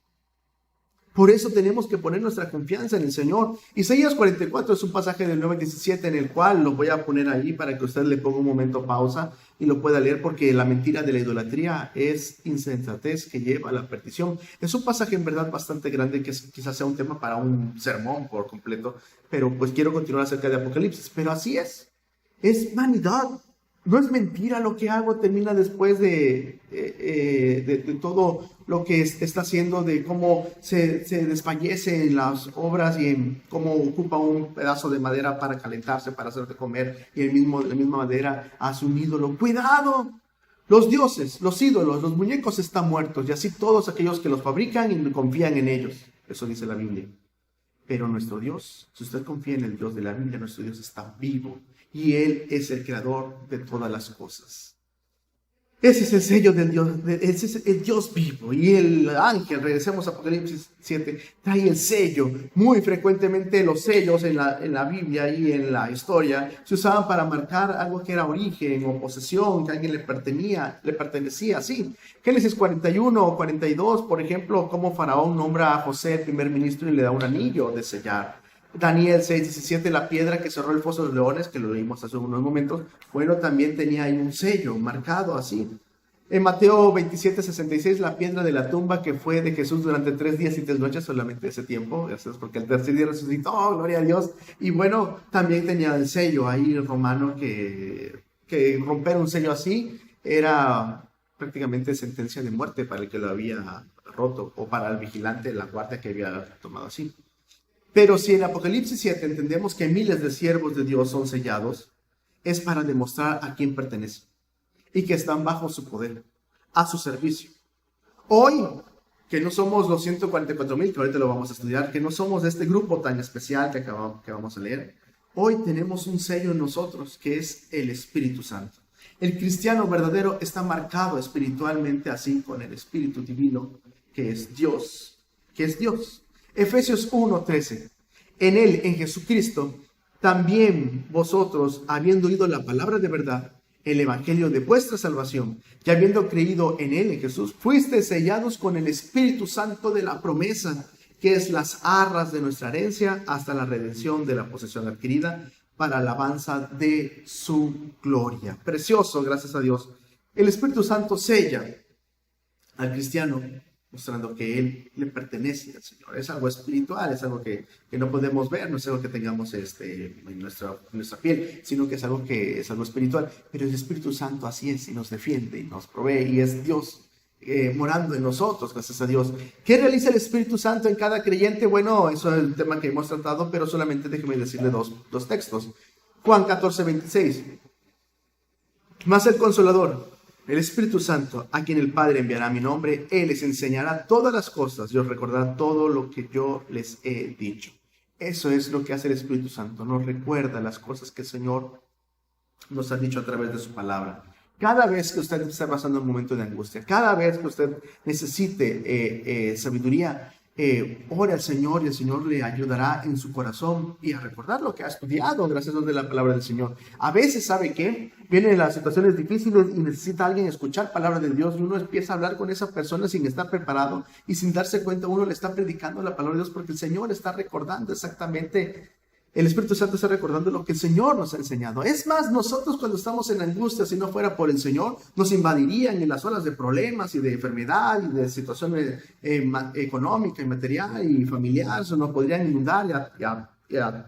Por eso tenemos que poner nuestra confianza en el Señor. Isaías 44 es un pasaje del 9:17 en el cual lo voy a poner ahí para que usted le ponga un momento pausa y lo pueda leer, porque la mentira de la idolatría es insensatez que lleva a la perdición. Es un pasaje en verdad bastante grande que quizás sea un tema para un sermón por completo, pero pues quiero continuar acerca de Apocalipsis. Pero así es vanidad. No es mentira lo que hago, termina después de todo lo que está haciendo, de cómo se desfallece en las obras y en cómo ocupa un pedazo de madera para calentarse, para hacer de comer, y la misma madera hace un ídolo. ¡Cuidado! Los dioses, los ídolos, los muñecos están muertos, y así todos aquellos que los fabrican y confían en ellos. Eso dice la Biblia. Pero nuestro Dios, si usted confía en el Dios de la Biblia, nuestro Dios está vivo. Y Él es el creador de todas las cosas. Ese es el sello del Dios, ese es el Dios vivo. Y el ángel, regresemos a Apocalipsis 7, trae el sello. Muy frecuentemente los sellos en la Biblia y en la historia se usaban para marcar algo que era origen o posesión, que a alguien le pertenecía, sí. Génesis 41 o 42, por ejemplo, cómo Faraón nombra a José primer ministro y le da un anillo de sellar. Daniel 6:17, la piedra que cerró el foso de los leones, que lo leímos hace unos momentos, bueno, también tenía ahí un sello marcado así. En Mateo 27:66, la piedra de la tumba que fue de Jesús durante 3 días y 3 noches, solamente ese tiempo, gracias, porque el tercer día resucitó, gloria a Dios. Y bueno, también tenía el sello ahí romano, que romper un sello así era prácticamente sentencia de muerte para el que lo había roto, o para el vigilante, la guardia que había tomado así. Pero si en Apocalipsis 7 entendemos que miles de siervos de Dios son sellados, es para demostrar a quién pertenece y que están bajo su poder, a su servicio. Hoy, que no somos los 144,000, que ahorita lo vamos a estudiar, que no somos de este grupo tan especial que vamos a leer, hoy tenemos un sello en nosotros, que es el Espíritu Santo. El cristiano verdadero está marcado espiritualmente así con el Espíritu Divino, que es Dios, Efesios 1:13. En Él, en Jesucristo, también vosotros, habiendo oído la palabra de verdad, el evangelio de vuestra salvación, y habiendo creído en Él, en Jesús, fuisteis sellados con el Espíritu Santo de la promesa, que es las arras de nuestra herencia hasta la redención de la posesión adquirida para alabanza de su gloria. Precioso, gracias a Dios. El Espíritu Santo sella al cristiano, mostrando que Él le pertenece al Señor. Es algo espiritual, es algo que no podemos ver, no es algo que tengamos en nuestra piel, sino que es algo espiritual. Pero el Espíritu Santo así es, y nos defiende, y nos provee, y es Dios morando en nosotros, gracias a Dios. ¿Qué realiza el Espíritu Santo en cada creyente? Bueno, eso es el tema que hemos tratado, pero solamente déjeme decirle dos textos. Juan 14:26. Mas el Consolador, el Espíritu Santo, a quien el Padre enviará a mi nombre, Él les enseñará todas las cosas y os recordará todo lo que yo les he dicho. Eso es lo que hace el Espíritu Santo, nos recuerda las cosas que el Señor nos ha dicho a través de su palabra. Cada vez que usted está pasando un momento de angustia, cada vez que usted necesite sabiduría, ore al Señor y el Señor le ayudará en su corazón y a recordar lo que ha estudiado gracias a la palabra del Señor. A veces, ¿sabe qué? Vienen las situaciones difíciles y necesita alguien escuchar palabra de Dios, y uno empieza a hablar con esa persona sin estar preparado, y sin darse cuenta uno le está predicando la palabra de Dios, porque el Señor está recordando exactamente. El Espíritu Santo está recordando lo que el Señor nos ha enseñado. Es más, nosotros cuando estamos en angustia, si no fuera por el Señor, nos invadirían en las olas de problemas y de enfermedad y de situaciones económica y material y familiar. Se nos podrían inundar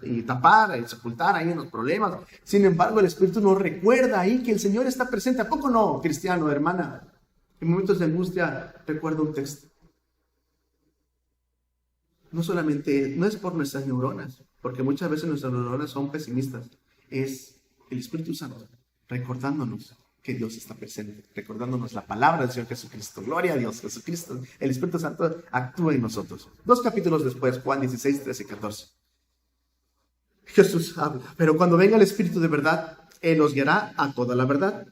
y tapar y sepultar ahí en los problemas. Sin embargo, el Espíritu nos recuerda ahí que el Señor está presente. ¿A poco no, cristiano, hermana? En momentos de angustia, recuerda un texto. No es por nuestras neuronas, porque muchas veces nuestras neuronas son pesimistas. Es el Espíritu Santo recordándonos que Dios está presente, recordándonos la palabra del Señor Jesucristo. Gloria a Dios, Jesucristo. El Espíritu Santo actúa en nosotros. 2 capítulos después, Juan 16, 13 y 14. Jesús habla: pero cuando venga el Espíritu de verdad, Él os guiará a toda la verdad,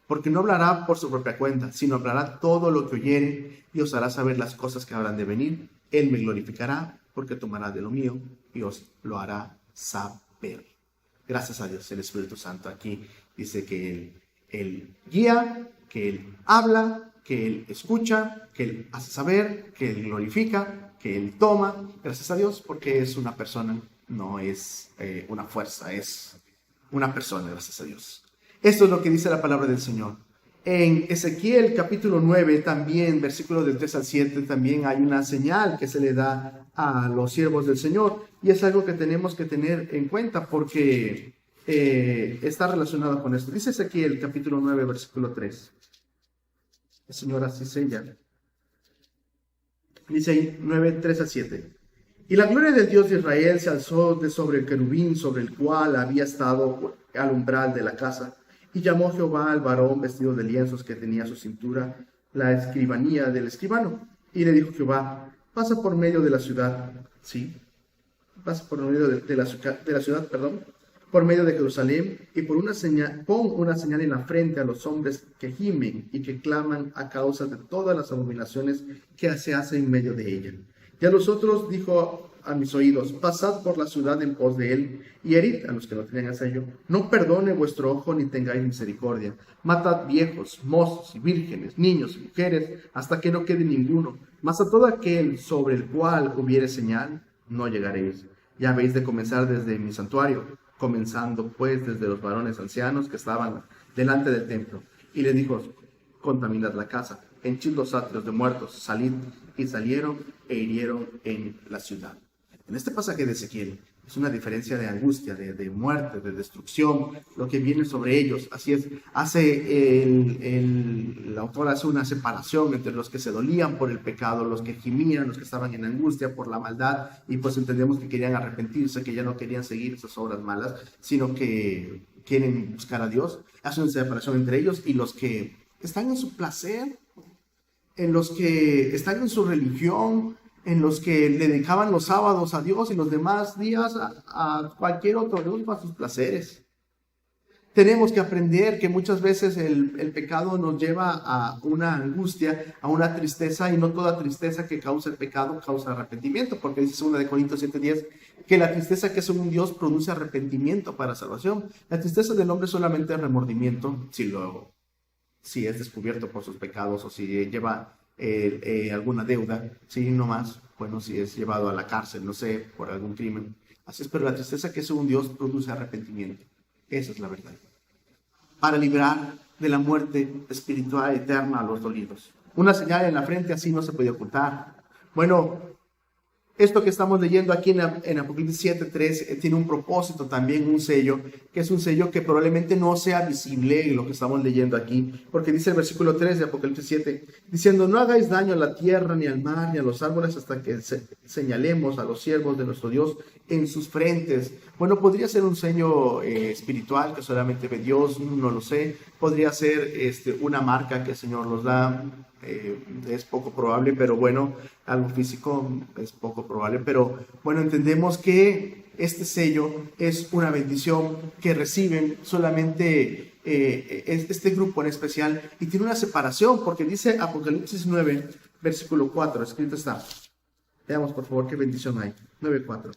porque no hablará por su propia cuenta, sino hablará todo lo que oyere y os hará saber las cosas que habrán de venir. Él me glorificará, porque tomará de lo mío y os lo hará saber. Gracias a Dios, el Espíritu Santo aquí dice que Él guía, que Él habla, que Él escucha, que Él hace saber, que Él glorifica, que Él toma. Gracias a Dios, porque es una persona, no es una fuerza, es una persona, gracias a Dios. Esto es lo que dice la palabra del Señor. En Ezequiel capítulo 9, también, versículos del 3 al 7, también hay una señal que se le da a los siervos del Señor. Y es algo que tenemos que tener en cuenta porque está relacionado con esto. Dice Ezequiel capítulo 9, versículo 3. El Señor así sella. Dice ahí 9, 3 al 7. Y la gloria del Dios de Israel se alzó de sobre el querubín sobre el cual había estado al umbral de la casa. Y llamó Jehová al varón vestido de lienzos que tenía a su cintura la escribanía del escribano. Y le dijo Jehová, pasa por medio de la ciudad, sí, pasa por medio de la ciudad, por medio de Jerusalén, y pon una señal en la frente a los hombres que gimen y que claman a causa de todas las abominaciones que se hacen en medio de ella. Y a los otros dijo a mis oídos, pasad por la ciudad en pos de él, y herid a los que no tienen sello. No perdone vuestro ojo ni tengáis misericordia. Matad viejos, mozos y vírgenes, niños y mujeres, hasta que no quede ninguno. Mas a todo aquel sobre el cual hubiere señal, no llegaréis. Ya habéis de comenzar desde mi santuario, comenzando pues desde los varones ancianos que estaban delante del templo. Y le dijo, contaminad la casa, henchid los atrios de muertos, salid. Y salieron e hirieron en la ciudad. En este pasaje de Ezequiel es una diferencia de angustia, de muerte, de destrucción, lo que viene sobre ellos. Así es, el autor hace una separación entre los que se dolían por el pecado, los que gemían, los que estaban en angustia por la maldad, y pues entendemos que querían arrepentirse, que ya no querían seguir esas obras malas, sino que quieren buscar a Dios. Hace una separación entre ellos y los que están en su placer, en los que están en su religión, en los que le dedicaban los sábados a Dios y los demás días a cualquier otro Dios para sus placeres. Tenemos que aprender que muchas veces el pecado nos lleva a una angustia, a una tristeza, y no toda tristeza que causa el pecado causa arrepentimiento, porque dice 2 Corintios 7:10 que la tristeza que según Dios produce arrepentimiento para salvación. La tristeza del hombre solamente es remordimiento si es descubierto por sus pecados o si lleva alguna deuda, sí, no más, bueno, si es llevado a la cárcel, no sé, por algún crimen. Así es, pero la tristeza que según Dios produce arrepentimiento. Esa es la verdad. Para librar de la muerte espiritual eterna a los dolidos. Una señal en la frente así no se puede ocultar. Bueno, esto que estamos leyendo aquí en Apocalipsis 7:3 tiene un propósito también, un sello, que es un sello que probablemente no sea visible en lo que estamos leyendo aquí, porque dice el versículo 3 de Apocalipsis 7, diciendo, no hagáis daño a la tierra, ni al mar, ni a los árboles, hasta que señalemos a los siervos de nuestro Dios en sus frentes. Bueno, podría ser un sello espiritual que solamente ve Dios, no lo sé. Podría ser una marca que el Señor nos da. Es poco probable, pero bueno, algo físico es poco probable, pero bueno, entendemos que este sello es una bendición que reciben solamente este grupo en especial, y tiene una separación, porque dice Apocalipsis 9, versículo 4, escrito está. Veamos por favor qué bendición hay. 9:4.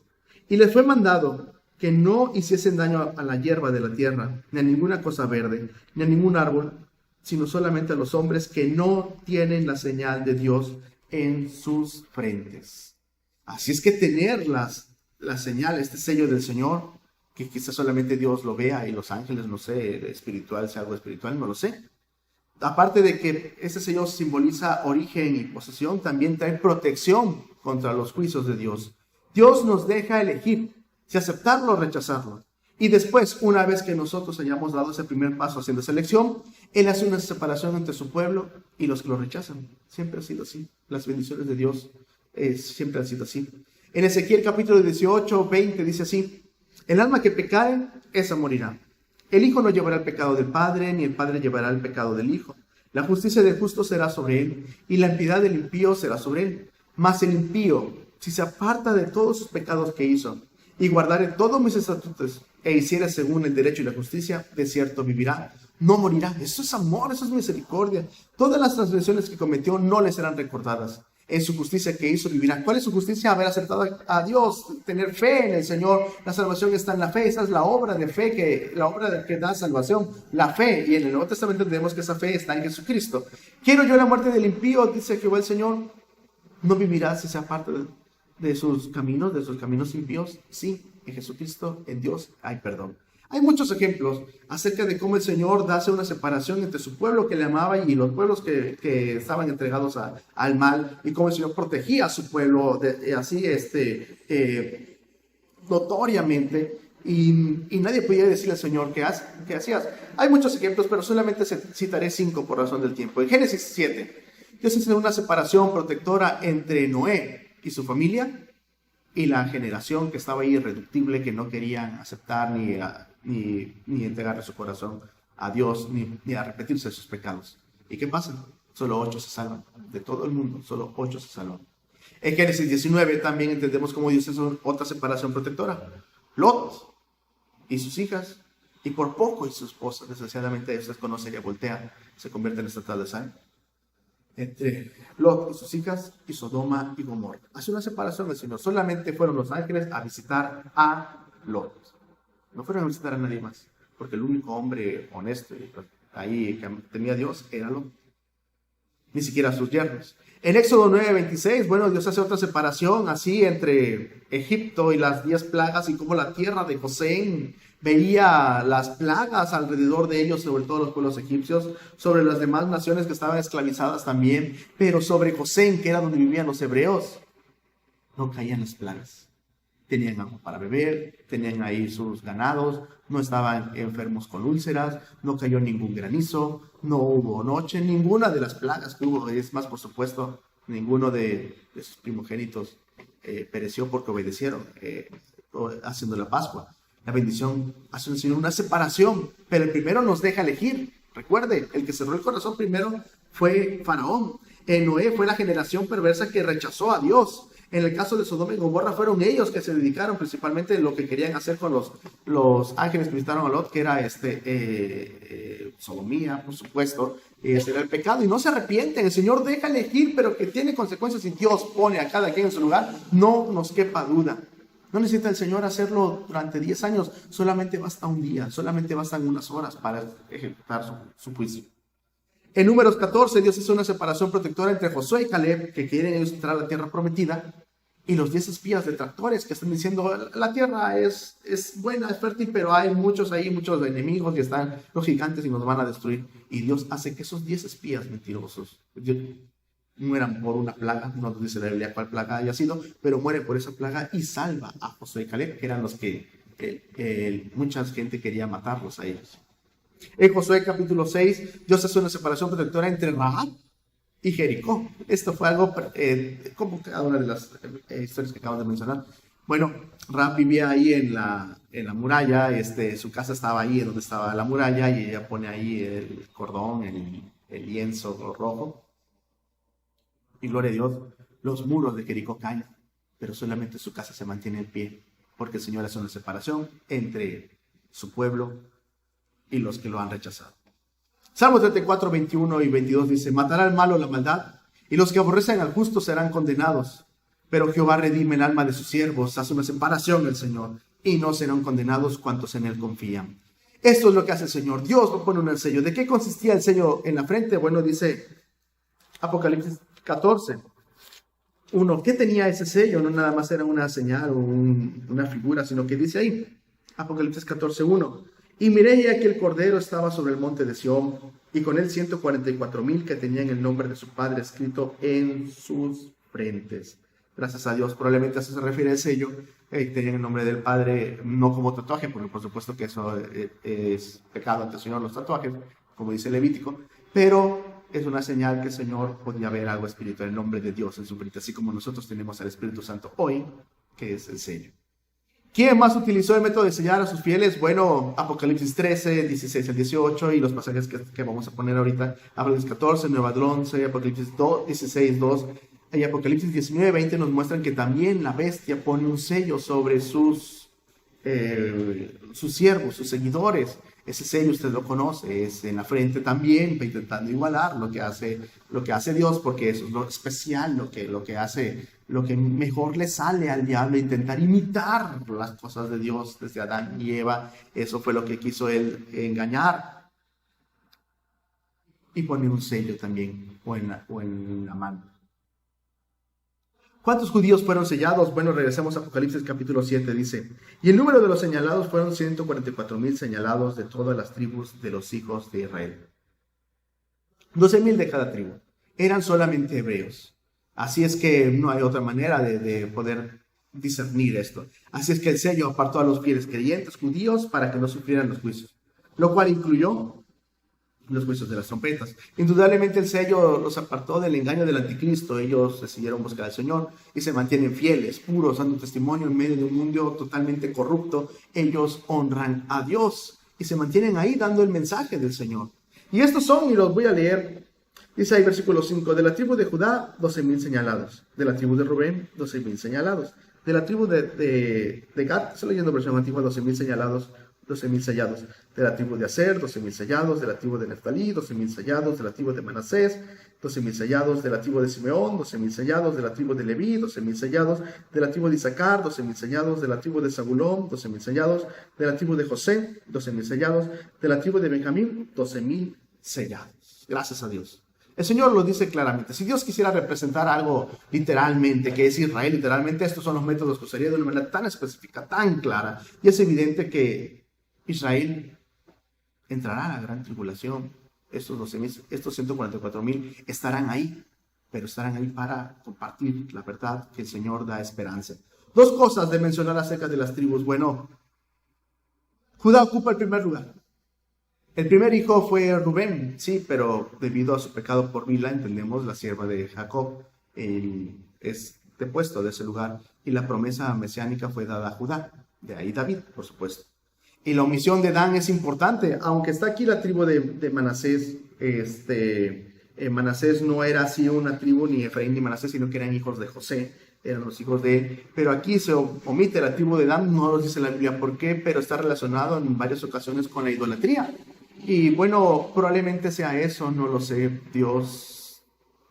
Y les fue mandado que no hiciesen daño a la hierba de la tierra, ni a ninguna cosa verde, ni a ningún árbol, sino solamente a los hombres que no tienen la señal de Dios en sus frentes. Así es que tener la señal, este sello del Señor, que quizás solamente Dios lo vea y los ángeles, no sé, espiritual, sea algo espiritual, no lo sé. Aparte de que este sello simboliza origen y posesión, también trae protección contra los juicios de Dios. Dios nos deja elegir si aceptarlo o rechazarlo. Y después, una vez que nosotros hayamos dado ese primer paso haciendo esa elección, Él hace una separación entre su pueblo y los que lo rechazan. Siempre ha sido así. Las bendiciones de Dios siempre han sido así. En Ezequiel capítulo 18, 20 dice así, el alma que pecare, esa morirá. El hijo no llevará el pecado del padre, ni el padre llevará el pecado del hijo. La justicia del justo será sobre él, y la impiedad del impío será sobre él. Mas el impío, si se aparta de todos sus pecados que hizo, y guardare todos mis estatutos, e hiciere según el derecho y la justicia, de cierto vivirá, no morirá. Eso es amor, eso es misericordia. Todas las transgresiones que cometió no le serán recordadas. En su justicia que hizo vivirá. ¿Cuál es su justicia? Haber acertado a Dios, tener fe en el Señor. La salvación está en la fe. Esa es la obra de fe, la obra que da salvación, la fe. Y en el Nuevo Testamento entendemos que esa fe está en Jesucristo. Quiero yo la muerte del impío, dice Jehová el Señor. ¿No vivirá si se aparta de sus caminos impíos? Sí, en Jesucristo, en Dios, hay perdón. Hay muchos ejemplos acerca de cómo el Señor hace una separación entre su pueblo que le amaba y los pueblos que estaban entregados al mal, y cómo el Señor protegía a su pueblo notoriamente, y nadie podía decirle al Señor qué hacías. Hay muchos ejemplos, pero solamente citaré 5 por razón del tiempo. En Génesis 7, Dios hace una separación protectora entre Noé y su familia y la generación que estaba ahí irreductible, que no querían aceptar ni entregarle su corazón a Dios, ni arrepentirse de sus pecados. ¿Y qué pasa? Solo 8 se salvan. De todo el mundo, solo 8 se salvan. En Génesis 19 también entendemos cómo Dios hace otra separación protectora. Lot y sus hijas, y por poco y su esposa, desgraciadamente Dios desconoce y voltea, se convierte en estatua de sal. Entre Lot y sus hijas y Sodoma y Gomorra. Hace una separación, sino solamente fueron los ángeles a visitar a Lot. No fueron a visitar a nadie más, porque el único hombre honesto ahí que tenía a Dios era Lot. Ni siquiera sus yernos. En Éxodo 9:26, bueno, Dios hace otra separación así entre Egipto y las 10 plagas, y como la tierra de Gosén veía las plagas alrededor de ellos, sobre todos los pueblos egipcios, sobre las demás naciones que estaban esclavizadas también, pero sobre Gosén, que era donde vivían los hebreos, no caían las plagas. Tenían agua para beber, tenían ahí sus ganados, no estaban enfermos con úlceras, no cayó ningún granizo, no hubo noche, ninguna de las plagas que hubo. Es más, por supuesto, ninguno de sus primogénitos pereció porque obedecieron, haciendo la Pascua. La bendición hace un Señor una separación, pero el primero nos deja elegir. Recuerde, el que cerró el corazón primero fue Faraón. Noé fue la generación perversa que rechazó a Dios. En el caso de Sodoma y Gomorra fueron ellos que se dedicaron principalmente a lo que querían hacer con los ángeles que visitaron a Lot, que era sodomía, por supuesto. Ese era el pecado, y no se arrepienten. El Señor deja elegir, pero que tiene consecuencias, y Dios pone a cada quien en su lugar, no nos quepa duda. No necesita el Señor hacerlo durante 10 años, solamente basta un día, solamente bastan unas horas para ejecutar su juicio. En Números 14, Dios hizo una separación protectora entre Josué y Caleb, que quieren ellos entrar a la tierra prometida, y los 10 espías detractores que están diciendo, la tierra es buena, es fértil, pero hay muchos enemigos, y están los gigantes y nos van a destruir. Y Dios hace que esos 10 espías mentirosos mueran por una plaga, no nos dice la Biblia cuál plaga haya sido, pero muere por esa plaga y salva a Josué y Caleb, que eran los que mucha gente quería matarlos a ellos. En Josué capítulo 6, Dios hace una separación protectora entre Rahab y Jericó. Esto fue algo como cada una de las historias que acabo de mencionar. Bueno, Rahab vivía ahí en la muralla, su casa estaba ahí en donde estaba la muralla, y ella pone ahí el cordón, el lienzo rojo. Y gloria a Dios, los muros de Jericó caen, pero solamente su casa se mantiene en pie, porque el Señor hace una separación entre su pueblo y los que lo han rechazado. Salmos 34, 21 y 22 dice: matará al malo la maldad, y los que aborrecen al justo serán condenados. Pero Jehová redime el alma de sus siervos, hace una separación el Señor, y no serán condenados cuantos en él confían. Esto es lo que hace el Señor. Dios va a poner un sello. ¿De qué consistía el sello en la frente? Bueno, dice Apocalipsis 14, 1. ¿Qué tenía ese sello? No nada más era una señal o una figura, sino que dice ahí, Apocalipsis 14, 1. Y miré, y aquí el Cordero estaba sobre el monte de Sión, y con él 144,000 que tenían el nombre de su Padre escrito en sus frentes. Gracias a Dios, probablemente a eso se refiere el sello. Tenían el nombre del Padre, no como tatuaje, porque por supuesto que eso es pecado ante el Señor, los tatuajes, como dice Levítico, pero es una señal que el Señor podía ver algo espiritual, el nombre de Dios en su frente, así como nosotros tenemos al Espíritu Santo hoy, que es el sello. ¿Quién más utilizó el método de sellar a sus fieles? Bueno, Apocalipsis 13, 16 al 18, y los pasajes que vamos a poner ahorita, Apocalipsis 14, 9 al 11, Apocalipsis 16, 2, y Apocalipsis 19, 20 nos muestran que también la bestia pone un sello sobre sus sus siervos, sus seguidores. Ese sello usted lo conoce, es en la frente también, va intentando igualar lo que hace Dios, porque eso es lo especial, lo que hace, lo que mejor le sale al diablo, intentar imitar las cosas de Dios desde Adán y Eva. Eso fue lo que quiso él engañar. Y poner un sello también, o en la mano. ¿Cuántos judíos fueron sellados? Bueno, regresemos a Apocalipsis capítulo 7, dice, y el número de los señalados fueron 144,000 señalados de todas las tribus de los hijos de Israel. 12,000 de cada tribu. Eran solamente hebreos. Así es que no hay otra manera de poder discernir esto. Así es que el sello apartó a los fieles creyentes judíos para que no sufrieran los juicios, lo cual incluyó los juicios de las trompetas. Indudablemente el sello los apartó del engaño del anticristo. Ellos decidieron buscar al Señor y se mantienen fieles, puros, dando testimonio en medio de un mundo totalmente corrupto. Ellos honran a Dios y se mantienen ahí dando el mensaje del Señor. Y estos son, y los voy a leer, dice ahí versículo 5, de la tribu de Judá, 12,000 señalados. De la tribu de Rubén, 12,000 señalados. De la tribu de Gad, estoy leyendo versión antigua, 12,000 señalados, 12,000 sellados. De la tribu de Aser, 12,000 sellados. De la tribu de Neftalí, 12,000 sellados. De la tribu de Manasés, 12,000 sellados. De la tribu de Simeón, 12,000 sellados. De la tribu de Leví, 12,000 sellados. De la tribu de Isaacar, 12,000 sellados. De la tribu de Zabulón, 12,000 sellados. De la tribu de José, 12,000 sellados. De la tribu de Benjamín, 12,000 sellados. Gracias a Dios. El Señor lo dice claramente. Si Dios quisiera representar algo literalmente, que es Israel, literalmente estos son los métodos que usaría de una manera tan específica, tan clara. Y es evidente que Israel entrará a la gran tribulación. Estos 12,000, estos 144,000 estarán ahí, pero estarán ahí para compartir la verdad que el Señor da esperanza. Dos cosas de mencionar acerca de las tribus. Bueno, Judá ocupa el primer lugar. El primer hijo fue Rubén, sí, pero debido a su pecado por Bila, entendemos, la sierva de Jacob, es depuesto de ese lugar, y la promesa mesiánica fue dada a Judá, de ahí David, por supuesto. Y la omisión de Dan es importante, aunque está aquí la tribu de Manasés. Manasés no era así una tribu, ni Efraín ni Manasés, sino que eran hijos de José, eran los hijos de él. Pero aquí se omite la tribu de Dan, no lo dice la Biblia por qué, pero está relacionado en varias ocasiones con la idolatría. Y bueno, probablemente sea eso, no lo sé. Dios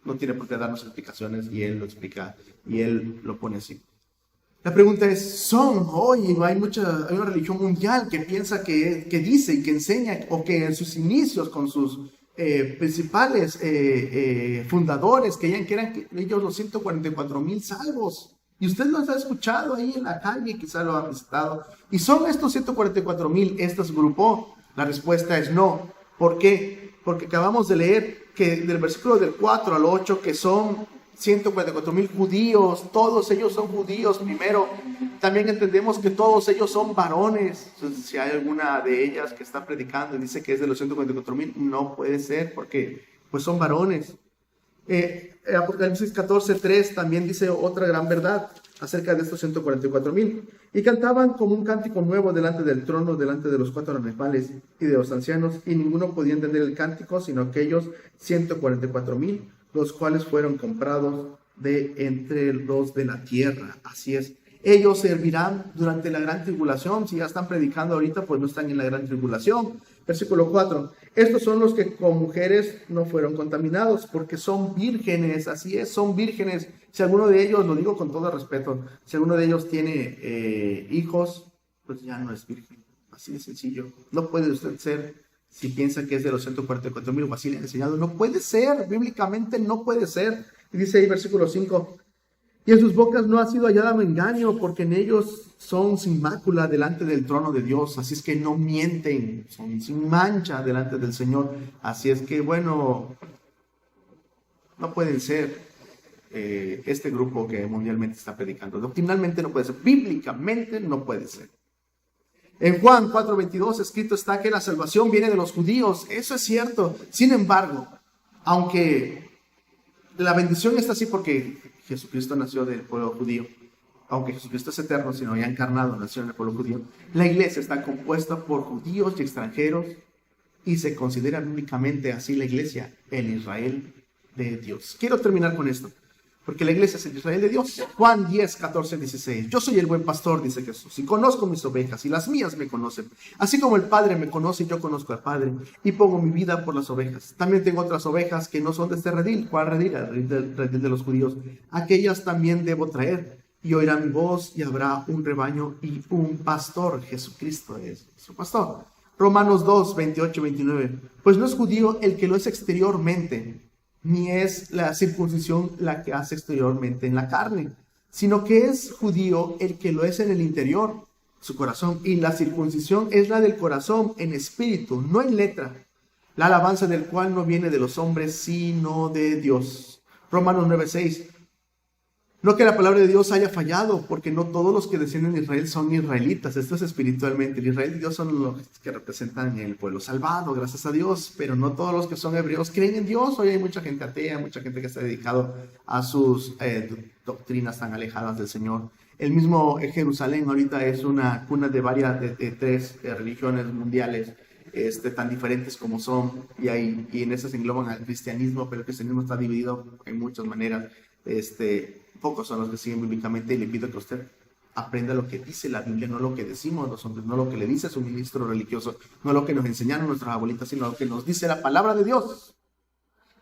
no tiene por qué darnos explicaciones y Él lo explica y Él lo pone así. La pregunta es, hoy hay una religión mundial que piensa, que dice y que enseña, o que en sus inicios con sus principales fundadores querían que eran ellos los 144,000 salvos. Y usted los ha escuchado ahí en la calle, quizá lo ha visitado. ¿Y son estos 144,000, estos grupos? La respuesta es no. ¿Por qué? Porque acabamos de leer que del versículo del 4 al 8 que son 144,000 judíos, todos ellos son judíos primero. También entendemos que todos ellos son varones. Entonces, si hay alguna de ellas que está predicando y dice que es de los 144,000, no puede ser, porque pues son varones. Apocalipsis 14:3 también dice otra gran verdad acerca de estos 144,000. Y cantaban como un cántico nuevo delante del trono, delante de los 4 animales y de los ancianos, y ninguno podía entender el cántico, sino aquellos 144,000, los cuales fueron comprados de entre los de la tierra. Así es. Ellos servirán durante la gran tribulación. Si ya están predicando ahorita, pues no están en la gran tribulación. Versículo 4. Estos son los que con mujeres no fueron contaminados, porque son vírgenes. Así es, son vírgenes. Si alguno de ellos, lo digo con todo respeto, si alguno de ellos tiene hijos, pues ya no es virgen. Así de sencillo. No puede usted ser, si piensa que es de los 144,000 o así le han enseñado, no puede ser. Bíblicamente no puede ser. Y dice ahí versículo 5. Y en sus bocas no ha sido hallado engaño, porque en ellos son sin mácula delante del trono de Dios. Así es que no mienten, son sin mancha delante del Señor. Así es que, bueno, no pueden ser este grupo que mundialmente está predicando. Doctrinalmente no puede ser, bíblicamente no puede ser. En Juan 4:22 escrito está que la salvación viene de los judíos. Eso es cierto. Sin embargo, aunque la bendición está así porque Jesucristo nació del pueblo judío, aunque Jesucristo es eterno, sino ya encarnado, nació en el pueblo judío, la iglesia está compuesta por judíos y extranjeros y se considera únicamente así la iglesia, el Israel de Dios. Quiero terminar con esto. porque la iglesia es el Israel de Dios. Juan 10, 14, 16. Yo soy el buen pastor, dice Jesús, y conozco mis ovejas, y las mías me conocen. Así como el Padre me conoce, yo conozco al Padre, y pongo mi vida por las ovejas. También tengo otras ovejas que no son de este redil. ¿Cuál redil? El redil de los judíos. Aquellas también debo traer, y oirán mi voz, y habrá un rebaño y un pastor. Jesucristo es su pastor. Romanos 2, 28, 29. Pues no es judío el que lo es exteriormente, ni es la circuncisión la que hace exteriormente en la carne, sino que es judío el que lo es en el interior, su corazón, y la circuncisión es la del corazón en espíritu, no en letra, la alabanza del cual no viene de los hombres, sino de Dios. Romanos 9, 6. No que la palabra de Dios haya fallado, porque no todos los que descienden de Israel son israelitas. Esto es espiritualmente. El Israel de Dios son los que representan el pueblo salvado, gracias a Dios. Pero no todos los que son hebreos creen en Dios. Hoy hay mucha gente atea, mucha gente que está dedicado a sus doctrinas tan alejadas del Señor. El mismo Jerusalén ahorita es una cuna de tres religiones mundiales tan diferentes como son. Y en esas se engloban al cristianismo, pero el cristianismo está dividido en muchas maneras. Pocos son los que siguen bíblicamente, y le pido que usted aprenda lo que dice la Biblia, no lo que decimos los hombres, no lo que le dice su ministro religioso, no lo que nos enseñaron nuestras abuelitas, sino lo que nos dice la palabra de Dios.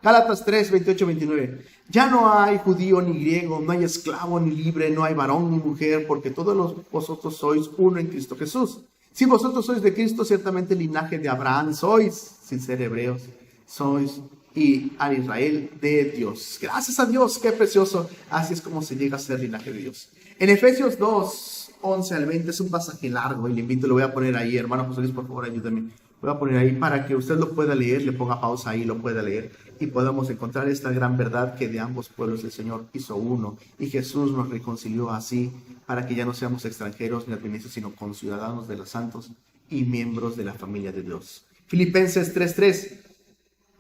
Gálatas 3, 28, 29. Ya no hay judío ni griego, no hay esclavo ni libre, no hay varón ni mujer, porque todos vosotros sois uno en Cristo Jesús. Si vosotros sois de Cristo, ciertamente el linaje de Abraham sois, sin ser hebreos, sois y al Israel de Dios. Gracias a Dios, qué precioso. Así es como se llega a ser linaje de Dios. En Efesios 2, 11 al 20 es un pasaje largo y le invito, lo voy a poner ahí, hermano José Luis, por favor, ayúdame. Voy a poner ahí para que usted lo pueda leer, le ponga pausa ahí, lo pueda leer y podamos encontrar esta gran verdad que de ambos pueblos el Señor hizo uno y Jesús nos reconcilió así para que ya no seamos extranjeros ni advenedizos, sino conciudadanos de los santos y miembros de la familia de Dios. Filipenses 3:3.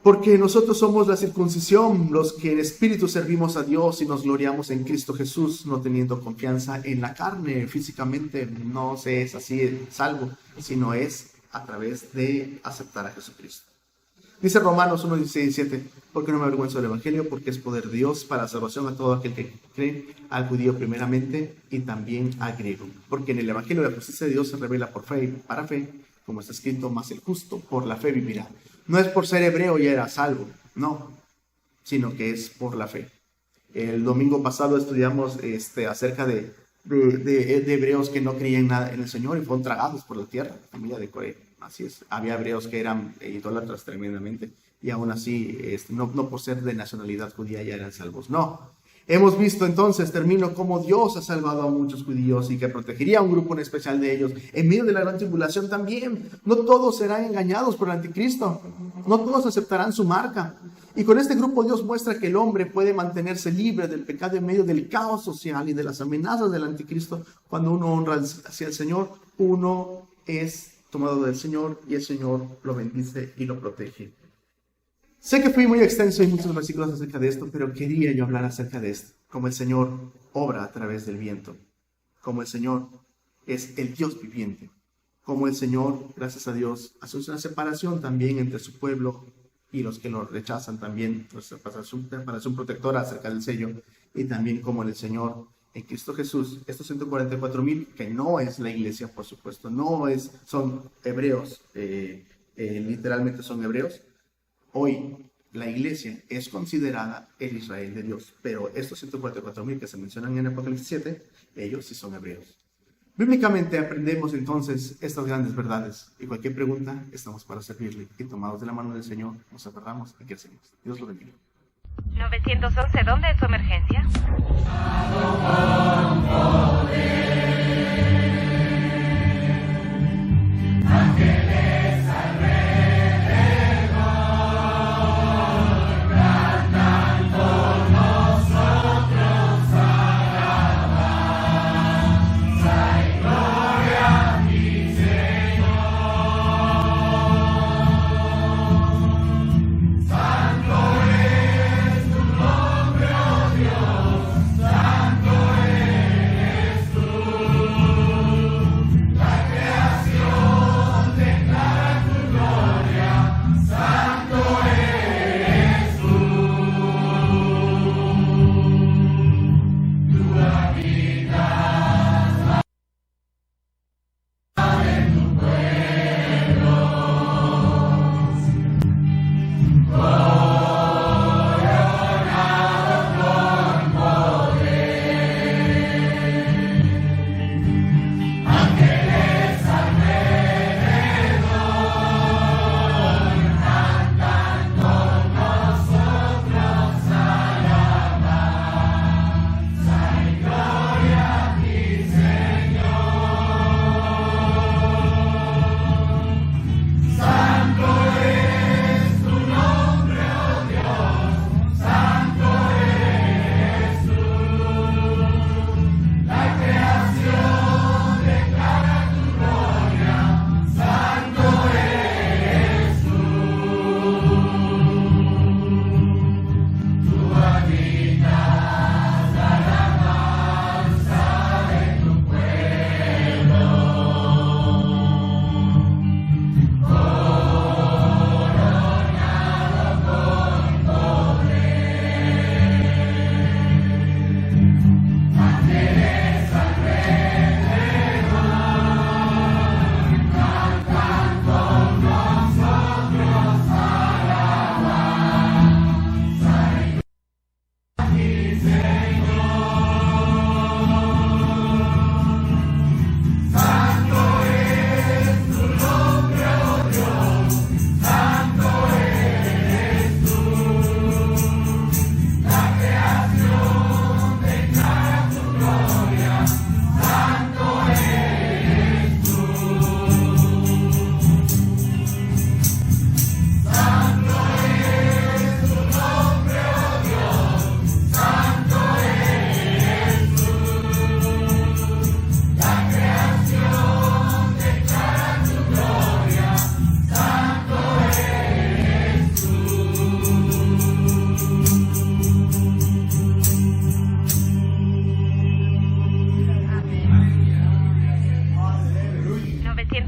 Porque nosotros somos la circuncisión, los que en espíritu servimos a Dios y nos gloriamos en Cristo Jesús, no teniendo confianza en la carne. Físicamente no se es así salvo, sino es a través de aceptar a Jesucristo. Dice Romanos 1, 16 y 17, porque no me avergüenzo del Evangelio, porque es poder de Dios para salvación a todo aquel que cree, al judío primeramente y también al griego. Porque en el Evangelio la justicia de Dios se revela por fe y para fe, como está escrito, mas el justo por la fe vivirá. No es por ser hebreo ya era salvo, no, sino que es por la fe. El domingo pasado estudiamos acerca de hebreos que no creían nada en el Señor y fueron tragados por la tierra, la familia de Coré. Así es, había hebreos que eran idólatras tremendamente y aún así, no por ser de nacionalidad judía ya eran salvos, no. Hemos visto entonces, termino, cómo Dios ha salvado a muchos judíos y que protegería a un grupo en especial de ellos en medio de la gran tribulación también. No todos serán engañados por el anticristo, no todos aceptarán su marca. Y con este grupo Dios muestra que el hombre puede mantenerse libre del pecado en medio del caos social y de las amenazas del anticristo. Cuando uno honra hacia el Señor, uno es tomado del Señor y el Señor lo bendice y lo protege. Sé que fui muy extenso y muchos versículos acerca de esto, pero quería yo hablar acerca de esto. Como el Señor obra a través del viento. Como el Señor es el Dios viviente. Como el Señor, gracias a Dios, hace una separación también entre su pueblo y los que lo rechazan también. Separación protectora acerca del sello. Y también como el Señor en Cristo Jesús, estos 144,000, que no es la iglesia, por supuesto, son hebreos, literalmente son hebreos. Hoy la iglesia es considerada el Israel de Dios, pero estos 144,000 que se mencionan en Apocalipsis 7, ellos sí son hebreos. Bíblicamente aprendemos entonces estas grandes verdades y cualquier pregunta estamos para servirle y tomados de la mano del Señor nos aferramos a que hacemos. Dios lo bendiga. 911, ¿dónde es su emergencia?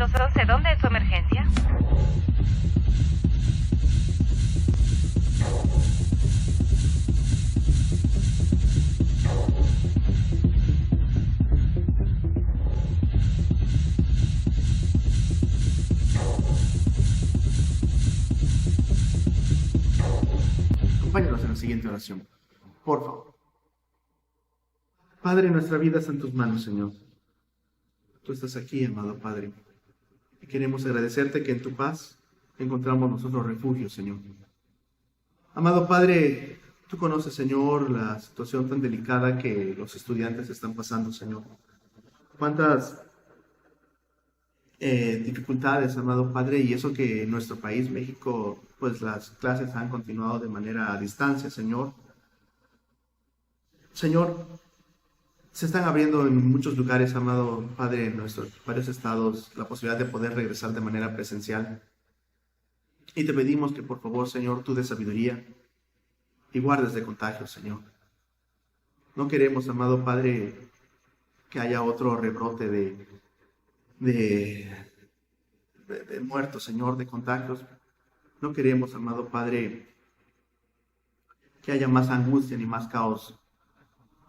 911, ¿dónde es su emergencia? Acompáñanos en la siguiente oración, por favor. Padre, nuestra vida está en tus manos, Señor. Tú estás aquí, amado Padre. Y queremos agradecerte que en tu paz encontramos nosotros refugio, Señor. Amado Padre, tú conoces, Señor, la situación tan delicada que los estudiantes están pasando, Señor. Cuántas dificultades, amado Padre, y eso que en nuestro país, México, pues las clases han continuado de manera a distancia, Señor. Señor, se están abriendo en muchos lugares, amado Padre, en nuestros varios estados, la posibilidad de poder regresar de manera presencial. Y te pedimos que, por favor, Señor, tú des sabiduría y guardes de contagios, Señor. No queremos, amado Padre, que haya otro rebrote de muertos, Señor, de contagios. No queremos, amado Padre, que haya más angustia ni más caos.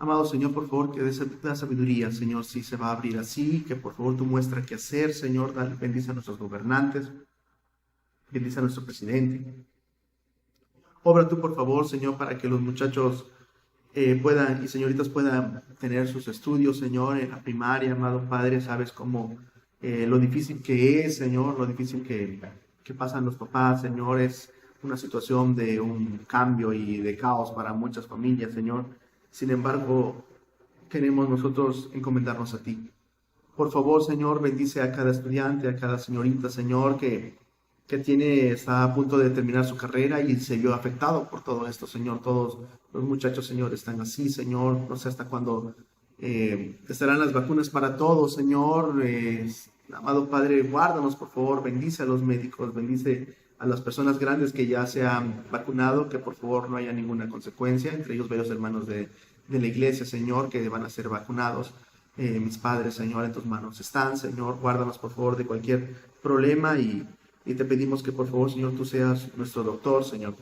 Amado Señor, por favor, que des sabiduría, Señor, si se va a abrir así, que por favor tú muestra qué hacer, Señor, bendice a nuestros gobernantes, bendice a nuestro presidente. Obra tú, por favor, Señor, para que los muchachos puedan y señoritas puedan tener sus estudios, Señor, en la primaria, amado Padre. Sabes cómo lo difícil que es, Señor, lo difícil que pasan los papás, Señor. Es una situación de un cambio y de caos para muchas familias, Señor. Sin embargo, queremos nosotros encomendarnos a ti. Por favor, Señor, bendice a cada estudiante, a cada señorita, Señor, que está a punto de terminar su carrera y se vio afectado por todo esto, Señor. Todos los muchachos, Señor, están así, Señor. No sé hasta cuándo estarán las vacunas para todos, Señor. Amado Padre, guárdanos, por favor. Bendice a los médicos, bendice a las personas grandes que ya se han vacunado, que por favor no haya ninguna consecuencia. Entre ellos varios hermanos de la iglesia, Señor, que van a ser vacunados. Mis padres, Señor, en tus manos están, Señor. Guárdanos, por favor, de cualquier problema y te pedimos que, por favor, Señor, tú seas nuestro doctor, Señor.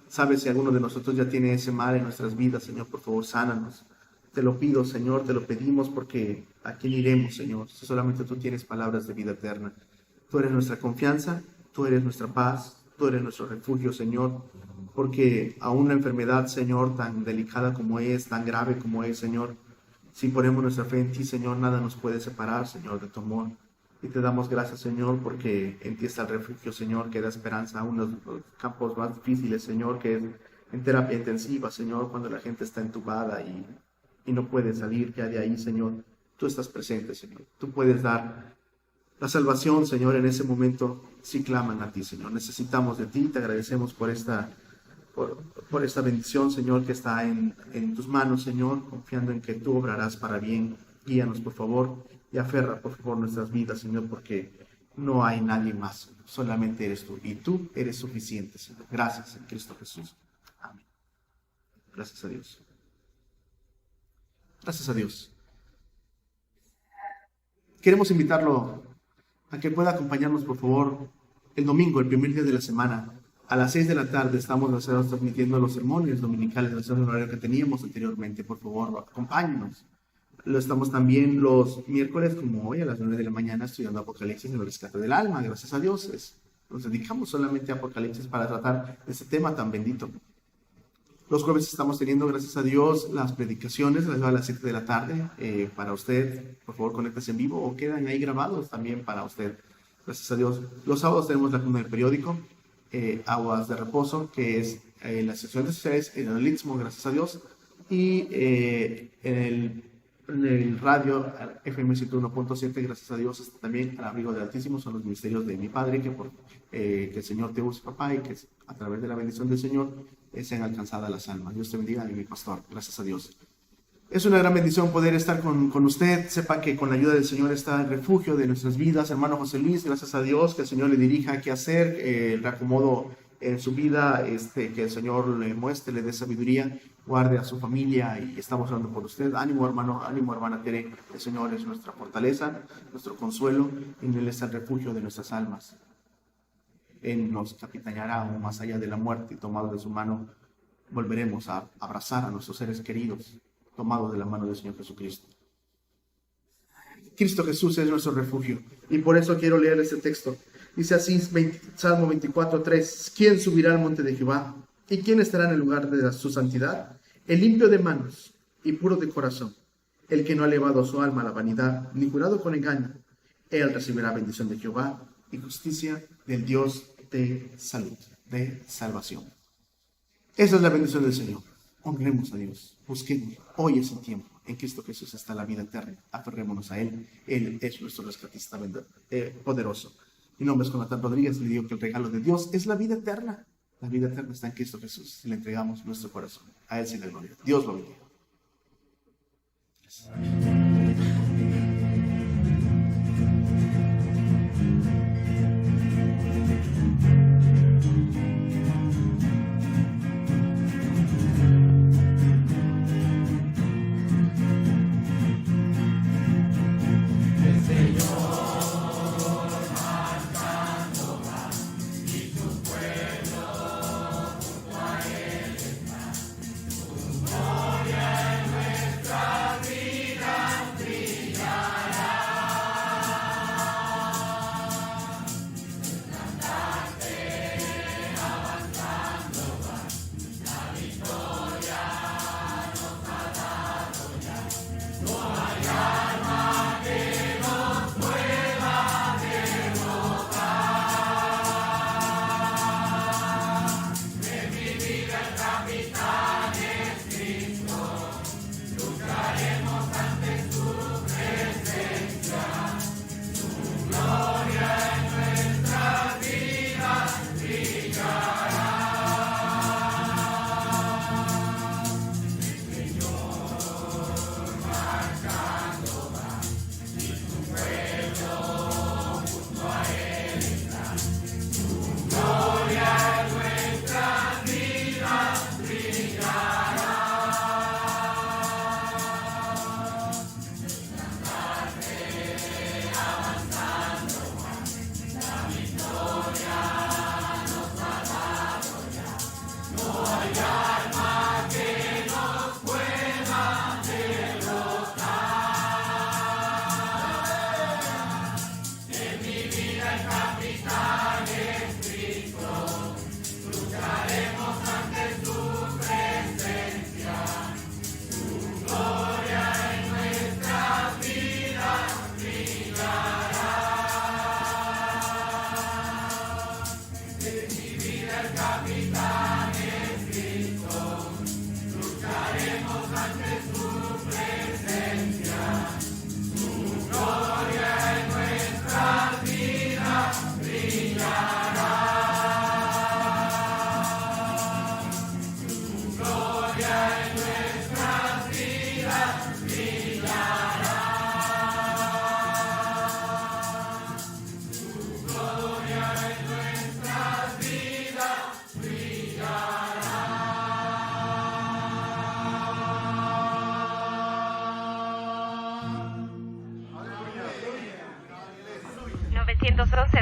Sabes si alguno de nosotros ya tiene ese mal en nuestras vidas, Señor, por favor, sánanos. Te lo pido, Señor, te lo pedimos porque ¿a quién iremos, Señor? Si solamente tú tienes palabras de vida eterna. Tú eres nuestra confianza, tú eres nuestra paz, tú eres nuestro refugio, Señor. Porque a una enfermedad, Señor, tan delicada como es, tan grave como es, Señor, si ponemos nuestra fe en ti, Señor, nada nos puede separar, Señor, de tu amor. Y te damos gracias, Señor, porque en ti está el refugio, Señor, que da esperanza a unos campos más difíciles, Señor, que es en terapia intensiva, Señor, cuando la gente está entubada y no puede salir ya de ahí, Señor. Tú estás presente, Señor. Tú puedes dar la salvación, Señor, en ese momento si claman a ti, Señor. Necesitamos de ti, te agradecemos por esta bendición, Señor, que está en tus manos, Señor, confiando en que tú obrarás para bien. Guíanos, por favor, y aferra, por favor, nuestras vidas, Señor, porque no hay nadie más, solamente eres tú, y tú eres suficiente, Señor. Gracias en Cristo Jesús. Amén. Gracias a Dios. Gracias a Dios. Queremos invitarlo a que pueda acompañarnos, por favor, el domingo, el primer día de la semana. A las 6 de la tarde estamos transmitiendo los sermones dominicales de la horario que teníamos anteriormente. Por favor, acompáñenos. Lo estamos también los miércoles, como hoy, a las 9 de la mañana, estudiando Apocalipsis en el rescate del alma. Gracias a Dios. Nos dedicamos solamente a Apocalipsis para tratar este tema tan bendito. Los jueves estamos teniendo, gracias a Dios, las predicaciones a las 7 de la tarde para usted. Por favor, conéctese en vivo o quedan ahí grabados también para usted. Gracias a Dios. Los sábados tenemos la columna del periódico, Aguas de Reposo, que es la sección de sociales, en el Istmo, gracias a Dios. Y en el radio FM 101.7, gracias a Dios, está también al abrigo del Altísimo. Son los ministerios de mi Padre, que el Señor te use, papá, y que a través de la bendición del Señor sean alcanzadas las almas. Dios te bendiga, mi pastor. Gracias a Dios. Es una gran bendición poder estar con usted. Sepa que con la ayuda del Señor está el refugio de nuestras vidas. Hermano José Luis, gracias a Dios, que el Señor le dirija qué hacer, el reacomodo en su vida, que el Señor le muestre, le dé sabiduría, guarde a su familia y estamos orando por usted. Ánimo hermano, ánimo hermana Tere, el Señor es nuestra fortaleza, nuestro consuelo, y en Él es el refugio de nuestras almas. Él nos capitaneará aún más allá de la muerte y tomado de su mano volveremos a abrazar a nuestros seres queridos, tomados de la mano del Señor Jesucristo. Cristo Jesús es nuestro refugio y por eso quiero leer este texto. Dice así, Salmo 24:3, ¿quién subirá al monte de Jehová? ¿Y quién estará en el lugar de su santidad? El limpio de manos y puro de corazón, el que no ha elevado su alma a la vanidad, ni jurado con engaño. Él recibirá bendición de Jehová y justicia del Dios de salud, de salvación. Esa es la bendición del Señor. Honremos a Dios, busquemos. Hoy es el tiempo. En Cristo Jesús está la vida eterna. Aferrémonos a Él. Él es nuestro rescatista poderoso. Mi nombre es Jonathan Rodríguez. Le digo que el regalo de Dios es la vida eterna. La vida eterna está en Cristo Jesús. Si le entregamos nuestro corazón, a Él se le gloria. Dios lo bendiga.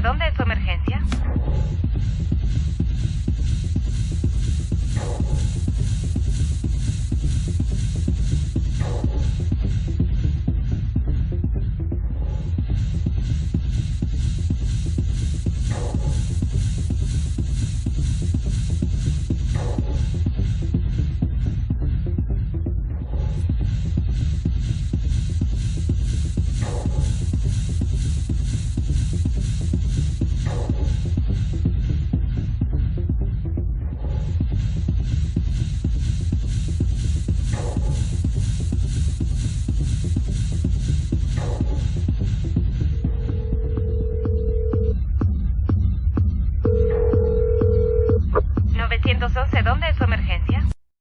¿Dónde es su emergencia? ¿911? ¿Dónde es su emergencia?